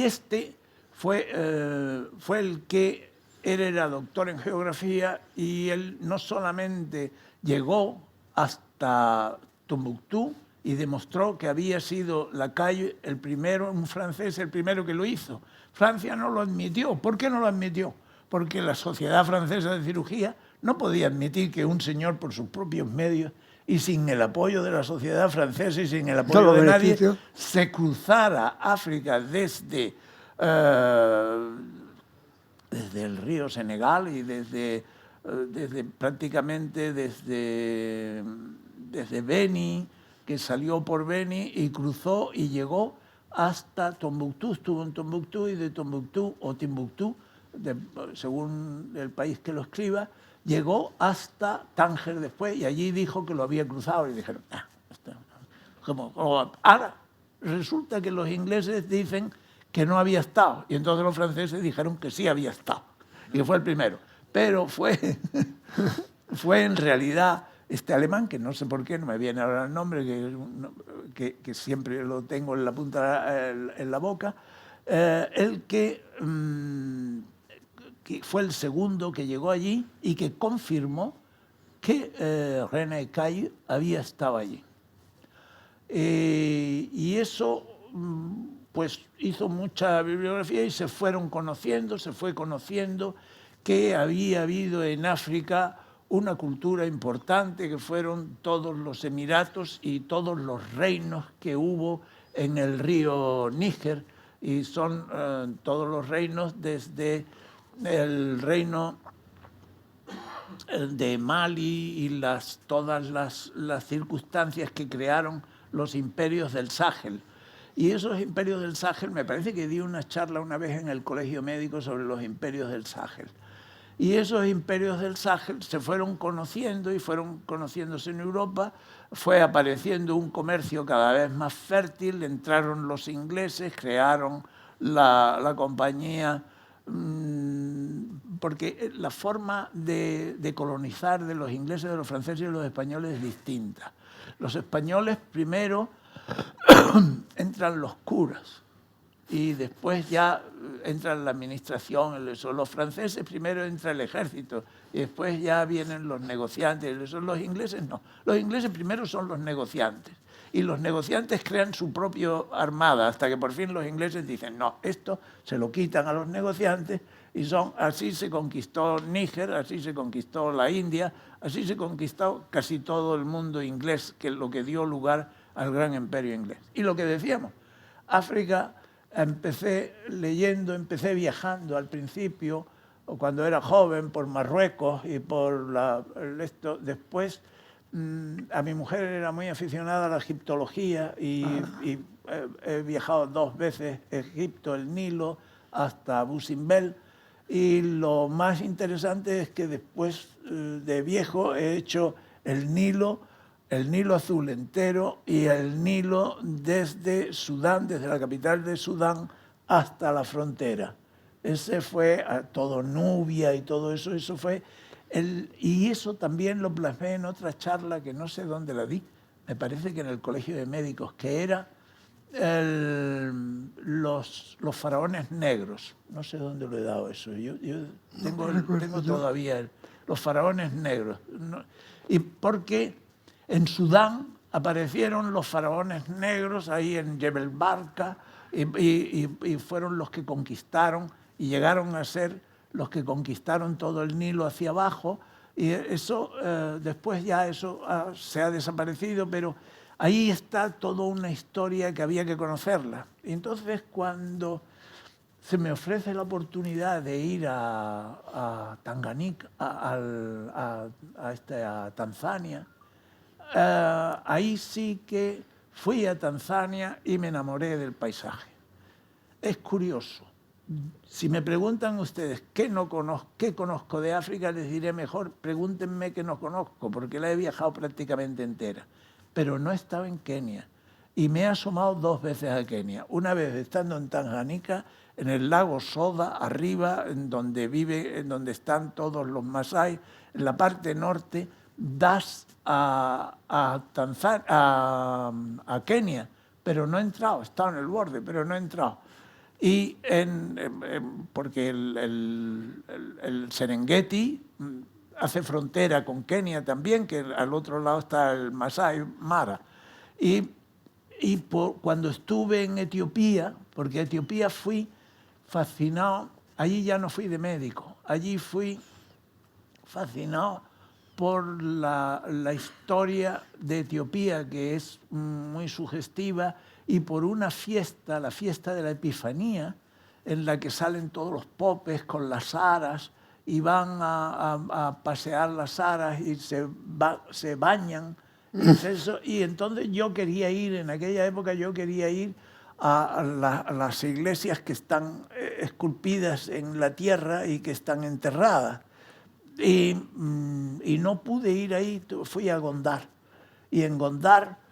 este fue el que él era doctor en geografía y él no solamente llegó hasta Tombuctú y demostró que había sido Lacaille el primero, un francés, el primero que lo hizo. Francia no lo admitió. ¿Por qué no lo admitió? Porque la Sociedad Francesa de Cirugía no podía admitir que un señor por sus propios medios y sin el apoyo de la sociedad francesa y sin el apoyo de nadie, se cruzara África desde el río Senegal y prácticamente desde Beni, que salió por Beni y cruzó y llegó hasta Tombuctú. Estuvo en Tombuctú y de Tombuctú o Timbuktu, según el país que lo escriba, llegó hasta Tánger después y allí dijo que lo había cruzado y dijeron, ahora resulta que los ingleses dicen que no había estado y entonces los franceses dijeron que sí había estado y que fue el primero. Pero fue en realidad este alemán, que no sé por qué, no me viene ahora el nombre, que siempre lo tengo en la punta, en la boca, el que fue el segundo que llegó allí y que confirmó que René Caille había estado allí. Y eso pues hizo mucha bibliografía y se fue conociendo que había habido en África una cultura importante, que fueron todos los emiratos y todos los reinos que hubo en el río Níger, y son todos los reinos desde el reino de Mali y todas las circunstancias que crearon los imperios del Sáhel. Y esos imperios del Sáhel, me parece que di una charla una vez en el colegio médico sobre los imperios del Sáhel. Y esos imperios del Sáhel se fueron conociendo y fueron conociéndose en Europa, fue apareciendo un comercio cada vez más fértil, entraron los ingleses, crearon la compañía, porque la forma de colonizar de los ingleses, de los franceses y de los españoles es distinta. Los españoles primero entran los curas y después ya entra la administración. Los franceses primero entra el ejército y después ya vienen los negociantes. Los ingleses no. Los ingleses primero son los negociantes y los negociantes crean su propia armada hasta que por fin los ingleses dicen no, esto se lo quitan a los negociantes y así se conquistó Níger, así se conquistó la India, así se conquistó casi todo el mundo inglés, que es lo que dio lugar al gran imperio inglés. Y lo que decíamos, África, empecé viajando al principio, o cuando era joven, por Marruecos y por esto. Después, a mi mujer era muy aficionada a la egiptología y he viajado 2 veces a Egipto, el Nilo, hasta Abu Simbel. Y lo más interesante es que después de viejo he hecho el Nilo Azul entero y el Nilo desde Sudán, desde la capital de Sudán hasta la frontera. Ese fue todo Nubia y todo eso, fue y eso también lo plasmé en otra charla que no sé dónde la di, me parece que en el Colegio de Médicos, que era los faraones negros. No sé dónde lo he dado eso. Yo tengo todavía los faraones negros. Y porque en Sudán aparecieron los faraones negros ahí en Jebel Barka y fueron los que conquistaron y llegaron a ser los que conquistaron todo el Nilo hacia abajo. Y eso después ya eso se ha desaparecido, pero ahí está toda una historia que había que conocerla. Y entonces cuando se me ofrece la oportunidad de ir a Tanganica, a Tanzania, ahí sí que fui a Tanzania y me enamoré del paisaje. Es curioso. Si me preguntan ustedes qué conozco de África, les diré mejor, pregúntenme qué no conozco, porque la he viajado prácticamente entera. Pero no he estado en Kenia y me he asomado 2 veces a Kenia. Una vez estando en Tanganica, en el lago Soda, arriba, en donde están todos los Masái, en la parte norte, das a Kenia, pero no he entrado, he estado en el borde, pero no he entrado. Y porque el Serengeti hace frontera con Kenia también, que al otro lado está el Masai Mara. Cuando estuve en Etiopía, porque a Etiopía fui fascinado, allí ya no fui de médico, allí fui fascinado por la historia de Etiopía, que es muy sugestiva, y por una fiesta, la fiesta de la Epifanía, en la que salen todos los popes con las aras y van a pasear las aras y se bañan. Y entonces yo quería ir, en aquella época yo quería ir a las iglesias que están esculpidas en la tierra y que están enterradas. Y no pude ir ahí, fui a Gondar. Y en Gondar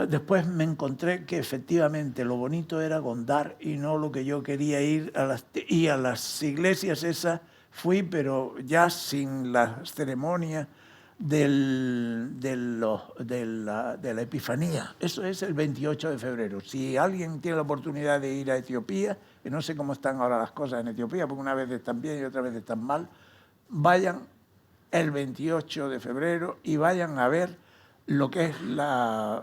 después me encontré que efectivamente lo bonito era Gondar y no lo que yo quería ir y a las iglesias esas fui, pero ya sin las ceremonias de la Epifanía. Eso es el 28 de febrero. Si alguien tiene la oportunidad de ir a Etiopía, que no sé cómo están ahora las cosas en Etiopía, porque una vez están bien y otra vez están mal, vayan el 28 de febrero y vayan a ver lo que es la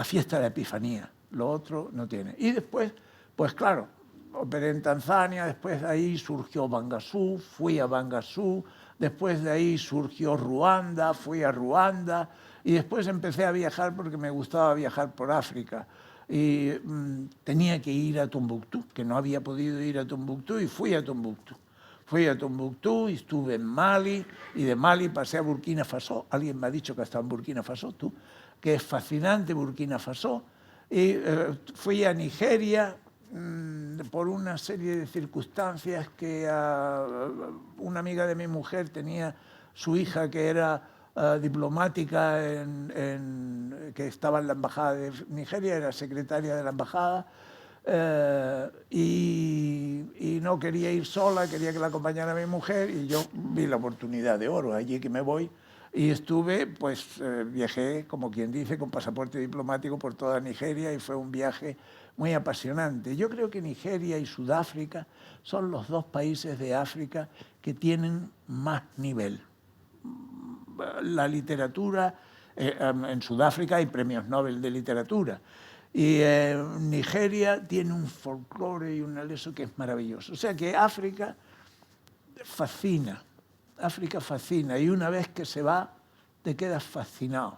fiesta de la Epifanía. Lo otro no tiene. Y después, pues claro, operé en Tanzania, después de ahí surgió Bangasú, fui a Bangasú, después de ahí surgió Ruanda, fui a Ruanda y después empecé a viajar porque me gustaba viajar por África. Y tenía que ir a Tombuctú, que no había podido ir a Tombuctú, y fui a Tombuctú. Fui a Tombuctú y estuve en Mali, y de Mali pasé a Burkina Faso. Alguien me ha dicho que ha estado en Burkina Faso, tú, que es fascinante Burkina Faso. Y fui a Nigeria por una serie de circunstancias que una amiga de mi mujer tenía su hija que era diplomática que estaba en la embajada de Nigeria, era secretaria de la embajada, y no quería ir sola, quería que la acompañara mi mujer, y yo vi la oportunidad de oro, allí que me voy, y estuve, pues viajé, como quien dice, con pasaporte diplomático por toda Nigeria, y fue un viaje muy apasionante. Yo creo que Nigeria y Sudáfrica son los dos países de África que tienen más nivel. La literatura, en Sudáfrica hay premios Nobel de literatura, y Nigeria tiene un folclore y un eso que es maravilloso. O sea que África fascina, y una vez que se va te quedas fascinado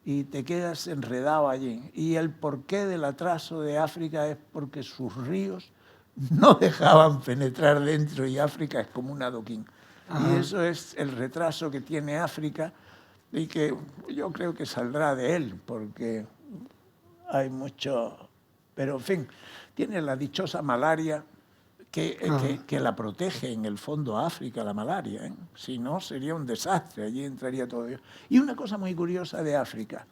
y te quedas enredado allí. Y el porqué del atraso de África es porque sus ríos no dejaban penetrar dentro, y África es como un adoquín. Y eso es el retraso que tiene África, y que yo creo que saldrá de él, porque hay mucho... Pero, en fin, tiene la dichosa malaria que la protege en el fondo África, la malaria, ¿eh? Si no, sería un desastre, allí entraría todo. Y una cosa muy curiosa de África,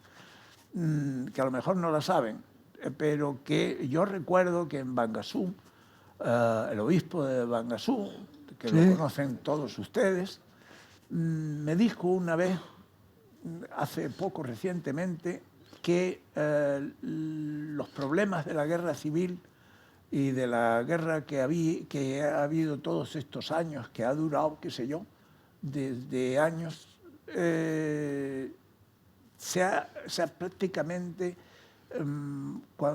que a lo mejor no la saben, pero que yo recuerdo que en Bangasú, el obispo de Bangasú, que lo conocen todos ustedes, me dijo una vez, hace poco, recientemente, que los problemas de la guerra civil y de la guerra que ha habido todos estos años, que ha durado, qué sé yo, desde años, se ha prácticamente,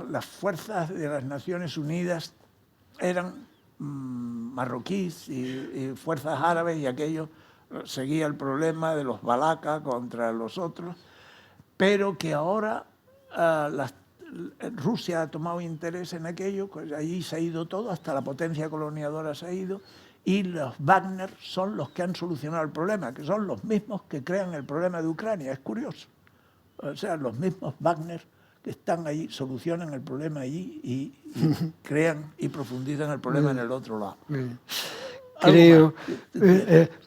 las fuerzas de las Naciones Unidas eran marroquíes y fuerzas árabes, y aquello seguía el problema de los balacas contra los otros, pero que ahora Rusia ha tomado interés en aquello, pues allí se ha ido todo, hasta la potencia colonizadora se ha ido, y los Wagner son los que han solucionado el problema, que son los mismos que crean el problema de Ucrania. Es curioso. O sea, los mismos Wagner que están allí solucionan el problema allí y crean y profundizan el problema en el otro lado. Creo,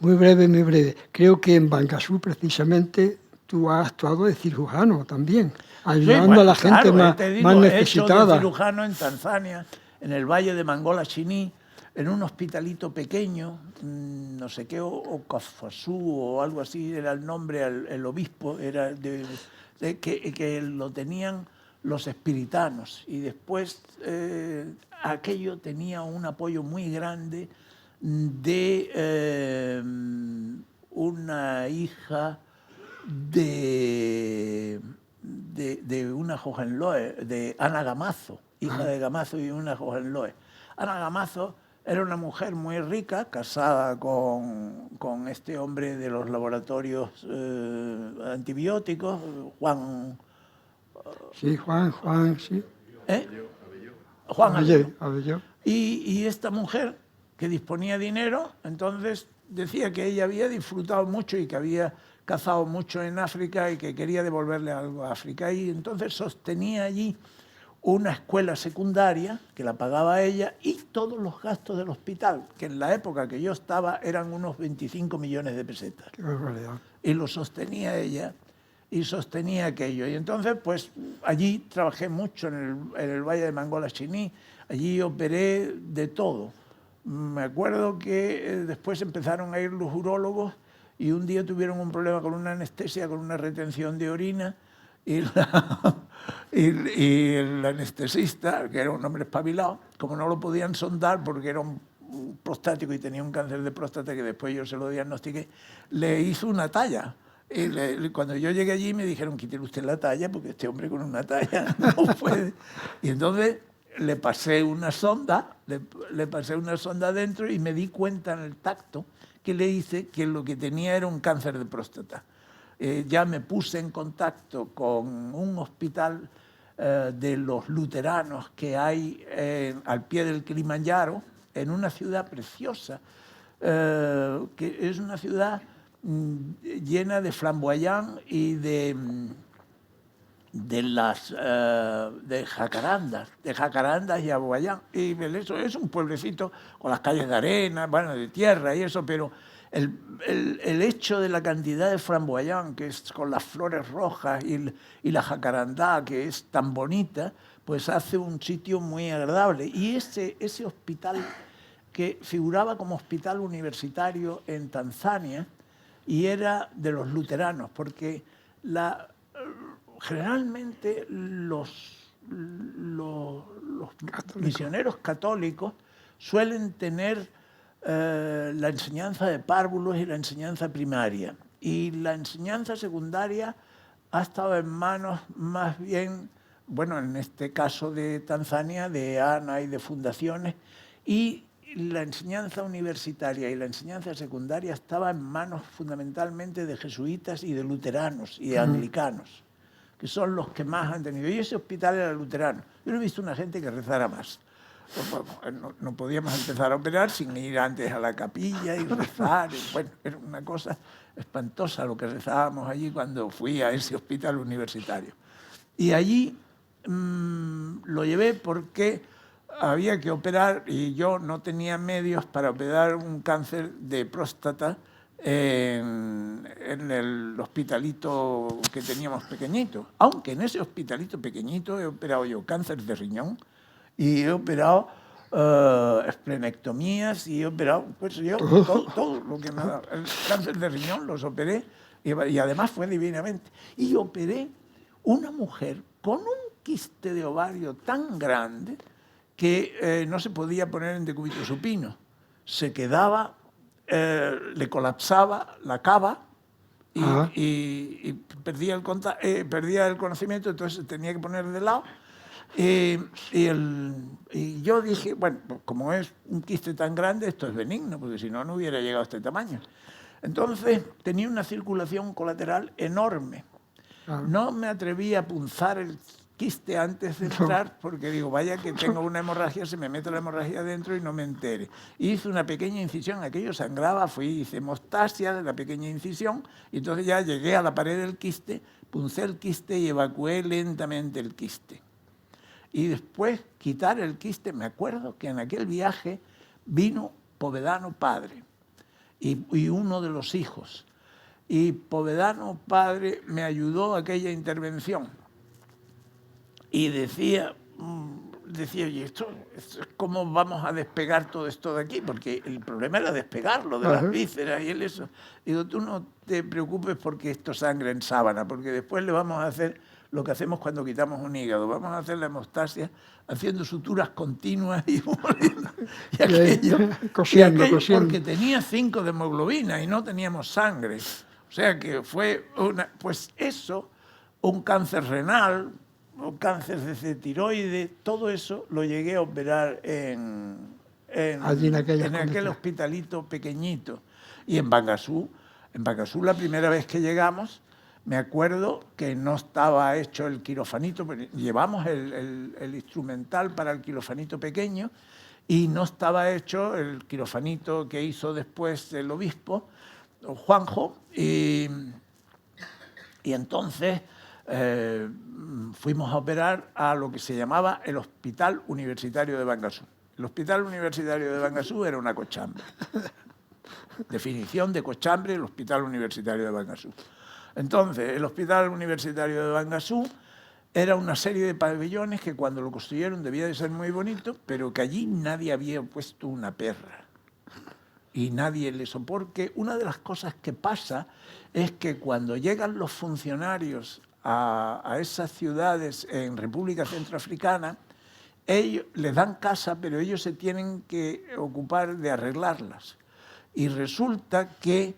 muy breve, creo que en Bangasú precisamente tú has actuado de cirujano también, ayudando a la gente más necesitada. He hecho de cirujano en Tanzania, en el valle de Mangola Chiní, en un hospitalito pequeño, no sé qué, Okafasú o algo así era el nombre, el obispo, era que lo tenían los espiritanos, y después aquello tenía un apoyo muy grande de una hija de una Hohenlohe, de Ana Gamazo, hija de Gamazo y una Hohenlohe. Ana Gamazo era una mujer muy rica, casada con este hombre de los laboratorios antibióticos, Juan... Sí, Juan, sí. Juan Abelló. Y esta mujer, que disponía de dinero, entonces decía que ella había disfrutado mucho y que había cazado mucho en África y que quería devolverle algo a África. Y entonces sostenía allí una escuela secundaria que la pagaba ella, y todos los gastos del hospital, que en la época que yo estaba eran unos 25 millones de pesetas. Qué barbaridad. Y lo sostenía ella y sostenía aquello. Y entonces, pues allí trabajé mucho en el valle de Mangola Chiní, allí operé de todo. Me acuerdo que después empezaron a ir los urólogos y un día tuvieron un problema con una anestesia, con una retención de orina, y y el anestesista, que era un hombre espabilado, como no lo podían sondar porque era un prostático y tenía un cáncer de próstata que después yo se lo diagnostiqué, le hizo una talla. Y cuando yo llegué allí me dijeron, quítele usted la talla porque este hombre con una talla no puede. Y entonces le pasé una sonda, le pasé una sonda adentro y me di cuenta en el tacto que le hice que lo que tenía era un cáncer de próstata. Ya me puse en contacto con un hospital de los luteranos que hay al pie del Kilimanjaro, en una ciudad preciosa, que es una ciudad llena de flamboyant y de jacarandas y aboyán. Y eso es un pueblecito con las calles de arena, bueno, de tierra y eso, pero el hecho de la cantidad de flamboyán, que es con las flores rojas, y la jacarandá, que es tan bonita, pues hace un sitio muy agradable. Y ese hospital, que figuraba como hospital universitario en Tanzania, y era de los luteranos, porque generalmente los misioneros católicos suelen tener la enseñanza de párvulos y la enseñanza primaria. Y la enseñanza secundaria ha estado en manos más bien, bueno, en este caso de Tanzania, de ANA y de fundaciones, y la enseñanza universitaria y la enseñanza secundaria estaba en manos fundamentalmente de jesuitas y de luteranos y de anglicanos, que son los que más han tenido. Y ese hospital era luterano. Yo no he visto una gente que rezara más. No podíamos empezar a operar sin ir antes a la capilla y rezar. Bueno, era una cosa espantosa lo que rezábamos allí cuando fui a ese hospital universitario. Y allí lo llevé porque había que operar y yo no tenía medios para operar un cáncer de próstata en el hospitalito que teníamos pequeñito. Aunque en ese hospitalito pequeñito he operado yo cáncer de riñón y he operado esplenectomías y he operado, pues yo, todo lo que me ha dado. El cáncer de riñón los operé y además fue divinamente. Y operé una mujer con un quiste de ovario tan grande que no se podía poner en decúbito supino. Se quedaba, le colapsaba la cava y perdía el conocimiento, entonces tenía que poner de lado. Y yo dije, bueno, como es un quiste tan grande, esto es benigno, porque si no, no hubiera llegado a este tamaño. Entonces tenía una circulación colateral enorme. No me atreví a punzar el quiste antes de entrar porque digo, vaya que tengo una hemorragia, se me mete la hemorragia dentro y no me entere. Hice una pequeña incisión, aquello sangraba, hice hemostasia de la pequeña incisión y entonces ya llegué a la pared del quiste, puncé el quiste y evacué lentamente el quiste. Y después quitar el quiste, me acuerdo que en aquel viaje vino Povedano padre y uno de los hijos. Y Povedano padre me ayudó a aquella intervención. Y decía, oye, esto ¿cómo vamos a despegar todo esto de aquí? Porque el problema era despegarlo de las vísceras y eso. Digo, tú no te preocupes porque esto sangre en sábana, porque después le vamos a hacer lo que hacemos cuando quitamos un hígado. Vamos a hacer la hemostasia haciendo suturas continuas y aquello, cosiendo. Porque tenía 5 de hemoglobina y no teníamos sangre. O sea que fue pues eso, un cáncer renal, un cáncer de tiroides, todo eso lo llegué a operar en aquel hospitalito pequeñito. Y en Bangasú la primera vez que llegamos, me acuerdo que no estaba hecho el quirofanito, pero llevamos el instrumental para el quirofanito pequeño y no estaba hecho el quirofanito que hizo después el obispo, Juanjo, y entonces fuimos a operar a lo que se llamaba el Hospital Universitario de Bangasú. El Hospital Universitario de Bangasú era una cochambre. Definición de cochambre, el Hospital Universitario de Bangasú. Entonces, el Hospital Universitario de Bangasú era una serie de pabellones que cuando lo construyeron debía de ser muy bonito, pero que allí nadie había puesto una perra. y nadie le porque una de las cosas que pasa es que cuando llegan los funcionarios a esas ciudades en República Centroafricana, ellos les dan casa, pero ellos se tienen que ocupar de arreglarlas. Y resulta que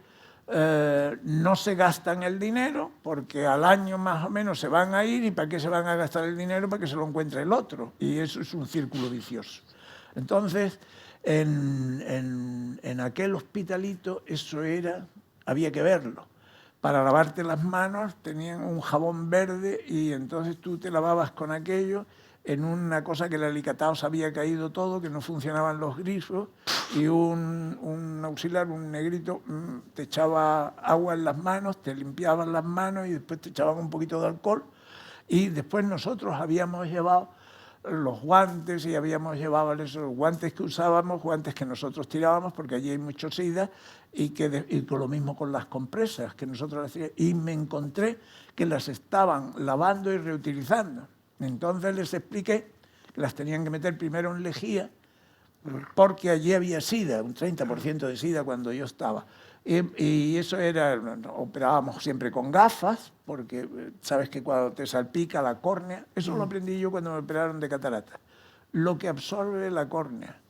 no se gastan el dinero, porque al año más o menos se van a ir, ¿y para qué se van a gastar el dinero? Para que se lo encuentre el otro. Y eso es un círculo vicioso. Entonces, en aquel hospitalito eso había que verlo. Para lavarte las manos tenían un jabón verde y entonces tú te lavabas con aquello en una cosa que el alicatado se había caído todo, que no funcionaban los grifos, y un auxiliar, un negrito, te echaba agua en las manos, te limpiaban las manos y después te echaban un poquito de alcohol. Y después nosotros habíamos llevado los guantes y habíamos llevado esos guantes que usábamos, guantes que nosotros tirábamos, porque allí hay mucho sida, y con lo mismo con las compresas que nosotros hacíamos. Y me encontré que las estaban lavando y reutilizando. Entonces les expliqué que las tenían que meter primero en lejía, porque allí había sida, un 30% de sida cuando yo estaba. Y eso operábamos siempre con gafas, porque sabes que cuando te salpica la córnea, eso lo aprendí yo cuando me operaron de catarata, lo que absorbe la córnea,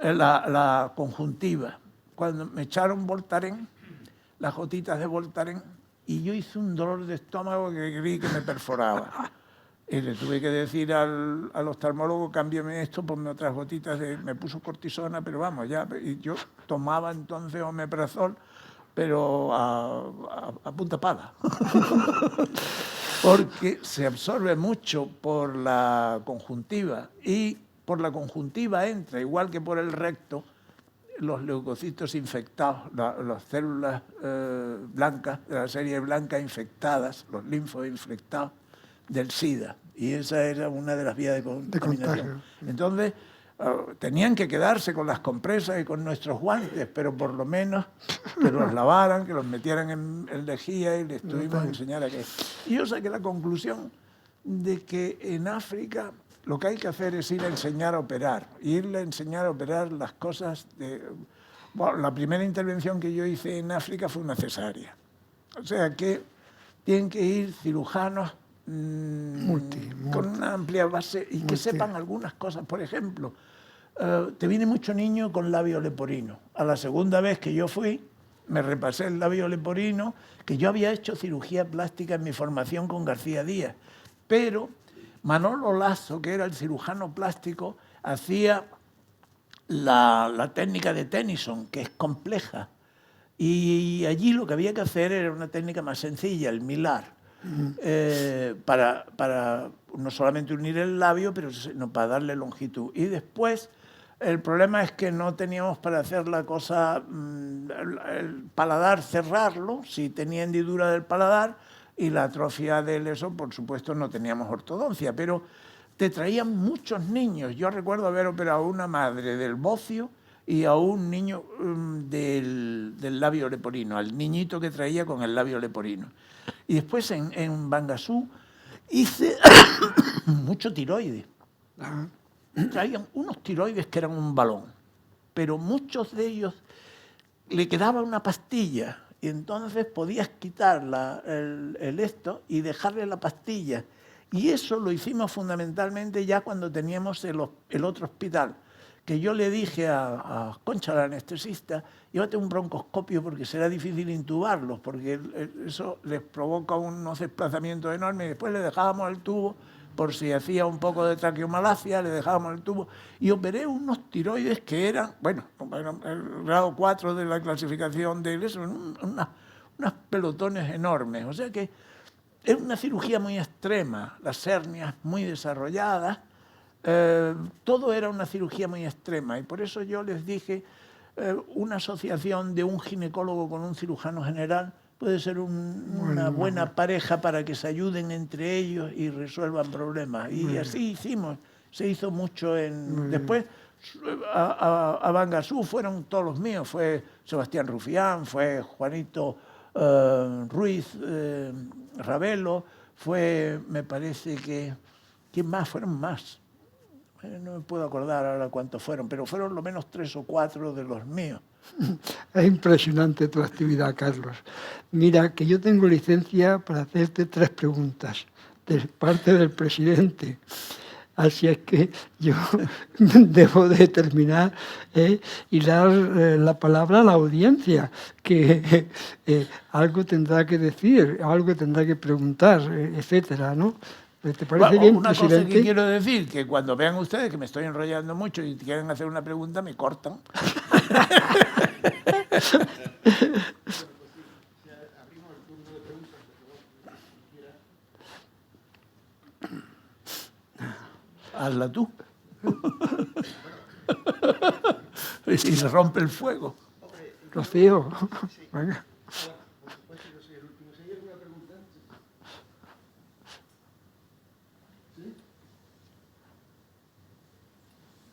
la conjuntiva. Cuando me echaron Voltaren, las gotitas de Voltaren, y yo hice un dolor de estómago que creí que me perforaba. Y le tuve que decir al oftalmólogo, cámbiame esto, ponme otras gotitas, me puso cortisona, pero vamos, ya. Y yo tomaba entonces omeprazol, pero a punta pala. Porque se absorbe mucho por la conjuntiva, y por la conjuntiva entra, igual que por el recto, los leucocitos infectados, las células blancas, de la serie blanca infectadas, los linfos infectados, del SIDA, y esa era una de las vías de contaminación. Entonces, tenían que quedarse con las compresas y con nuestros guantes, pero por lo menos que los lavaran, que los metieran en lejía, y les tuvimos que enseñar a qué. Y yo saqué la conclusión de que en África lo que hay que hacer es ir a enseñar a operar, irle a enseñar a operar las cosas Bueno, la primera intervención que yo hice en África fue una cesárea. O sea que tienen que ir cirujanos con una amplia base y que sepan algunas cosas. Por ejemplo, te viene mucho niño con labio leporino. A la segunda vez que yo fui, me repasé el labio leporino, que yo había hecho cirugía plástica en mi formación con García Díaz, pero Manolo Lazo, que era el cirujano plástico, hacía la técnica de Tennyson, que es compleja, y allí lo que había que hacer era una técnica más sencilla, el milar. Para no solamente unir el labio, pero sino para darle longitud. Y después, el problema es que no teníamos para hacer la cosa, el paladar, cerrarlo, si tenía hendidura del paladar, y la atrofia del eso, por supuesto, no teníamos ortodoncia, pero te traían muchos niños. Yo recuerdo haber operado a una madre del bocio y a un niño del labio leporino, al niñito que traía con el labio leporino. Y después en Bangasú hice mucho tiroides. Traían unos tiroides que eran un balón, pero muchos de ellos le quedaba una pastilla, y entonces podías quitar el esto y dejarle la pastilla. Y eso lo hicimos fundamentalmente ya cuando teníamos el otro hospital, que yo le dije a Concha, la anestesista, llévate un broncoscopio porque será difícil intubarlos, porque eso les provoca unos desplazamientos enormes, y después le dejábamos el tubo, por si hacía un poco de traqueomalacia, le dejábamos el tubo, y operé unos tiroides que eran, bueno, el grado 4 de la clasificación de eso, unos pelotones enormes. O sea que es una cirugía muy extrema, las hernias muy desarrolladas, todo era una cirugía muy extrema, y por eso yo les dije, una asociación de un ginecólogo con un cirujano general puede ser una buena pareja para que se ayuden entre ellos y resuelvan problemas. Y así hicimos, se hizo mucho después a Bangasú fueron todos los míos, fue Sebastián Rufián, fue Juanito Ruiz Ravelo, fue, me parece que, ¿quién más? Fueron más. No me puedo acordar ahora cuántos fueron, pero fueron lo menos 3 o 4 de los míos. Es impresionante tu actividad, Carlos. Mira, que yo tengo licencia para hacerte 3 preguntas de parte del presidente. Así es que yo debo de terminar y dar la palabra a la audiencia, que algo tendrá que decir, algo tendrá que preguntar, etcétera, ¿no? ¿Te parece Bueno, bien, una presidente? cosa que quiero decir, que cuando vean ustedes que me estoy enrollando mucho y quieren hacer una pregunta, me cortan. Hazla tú. Y se rompe el fuego. Rocío, venga.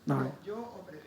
No. Yo, hombre,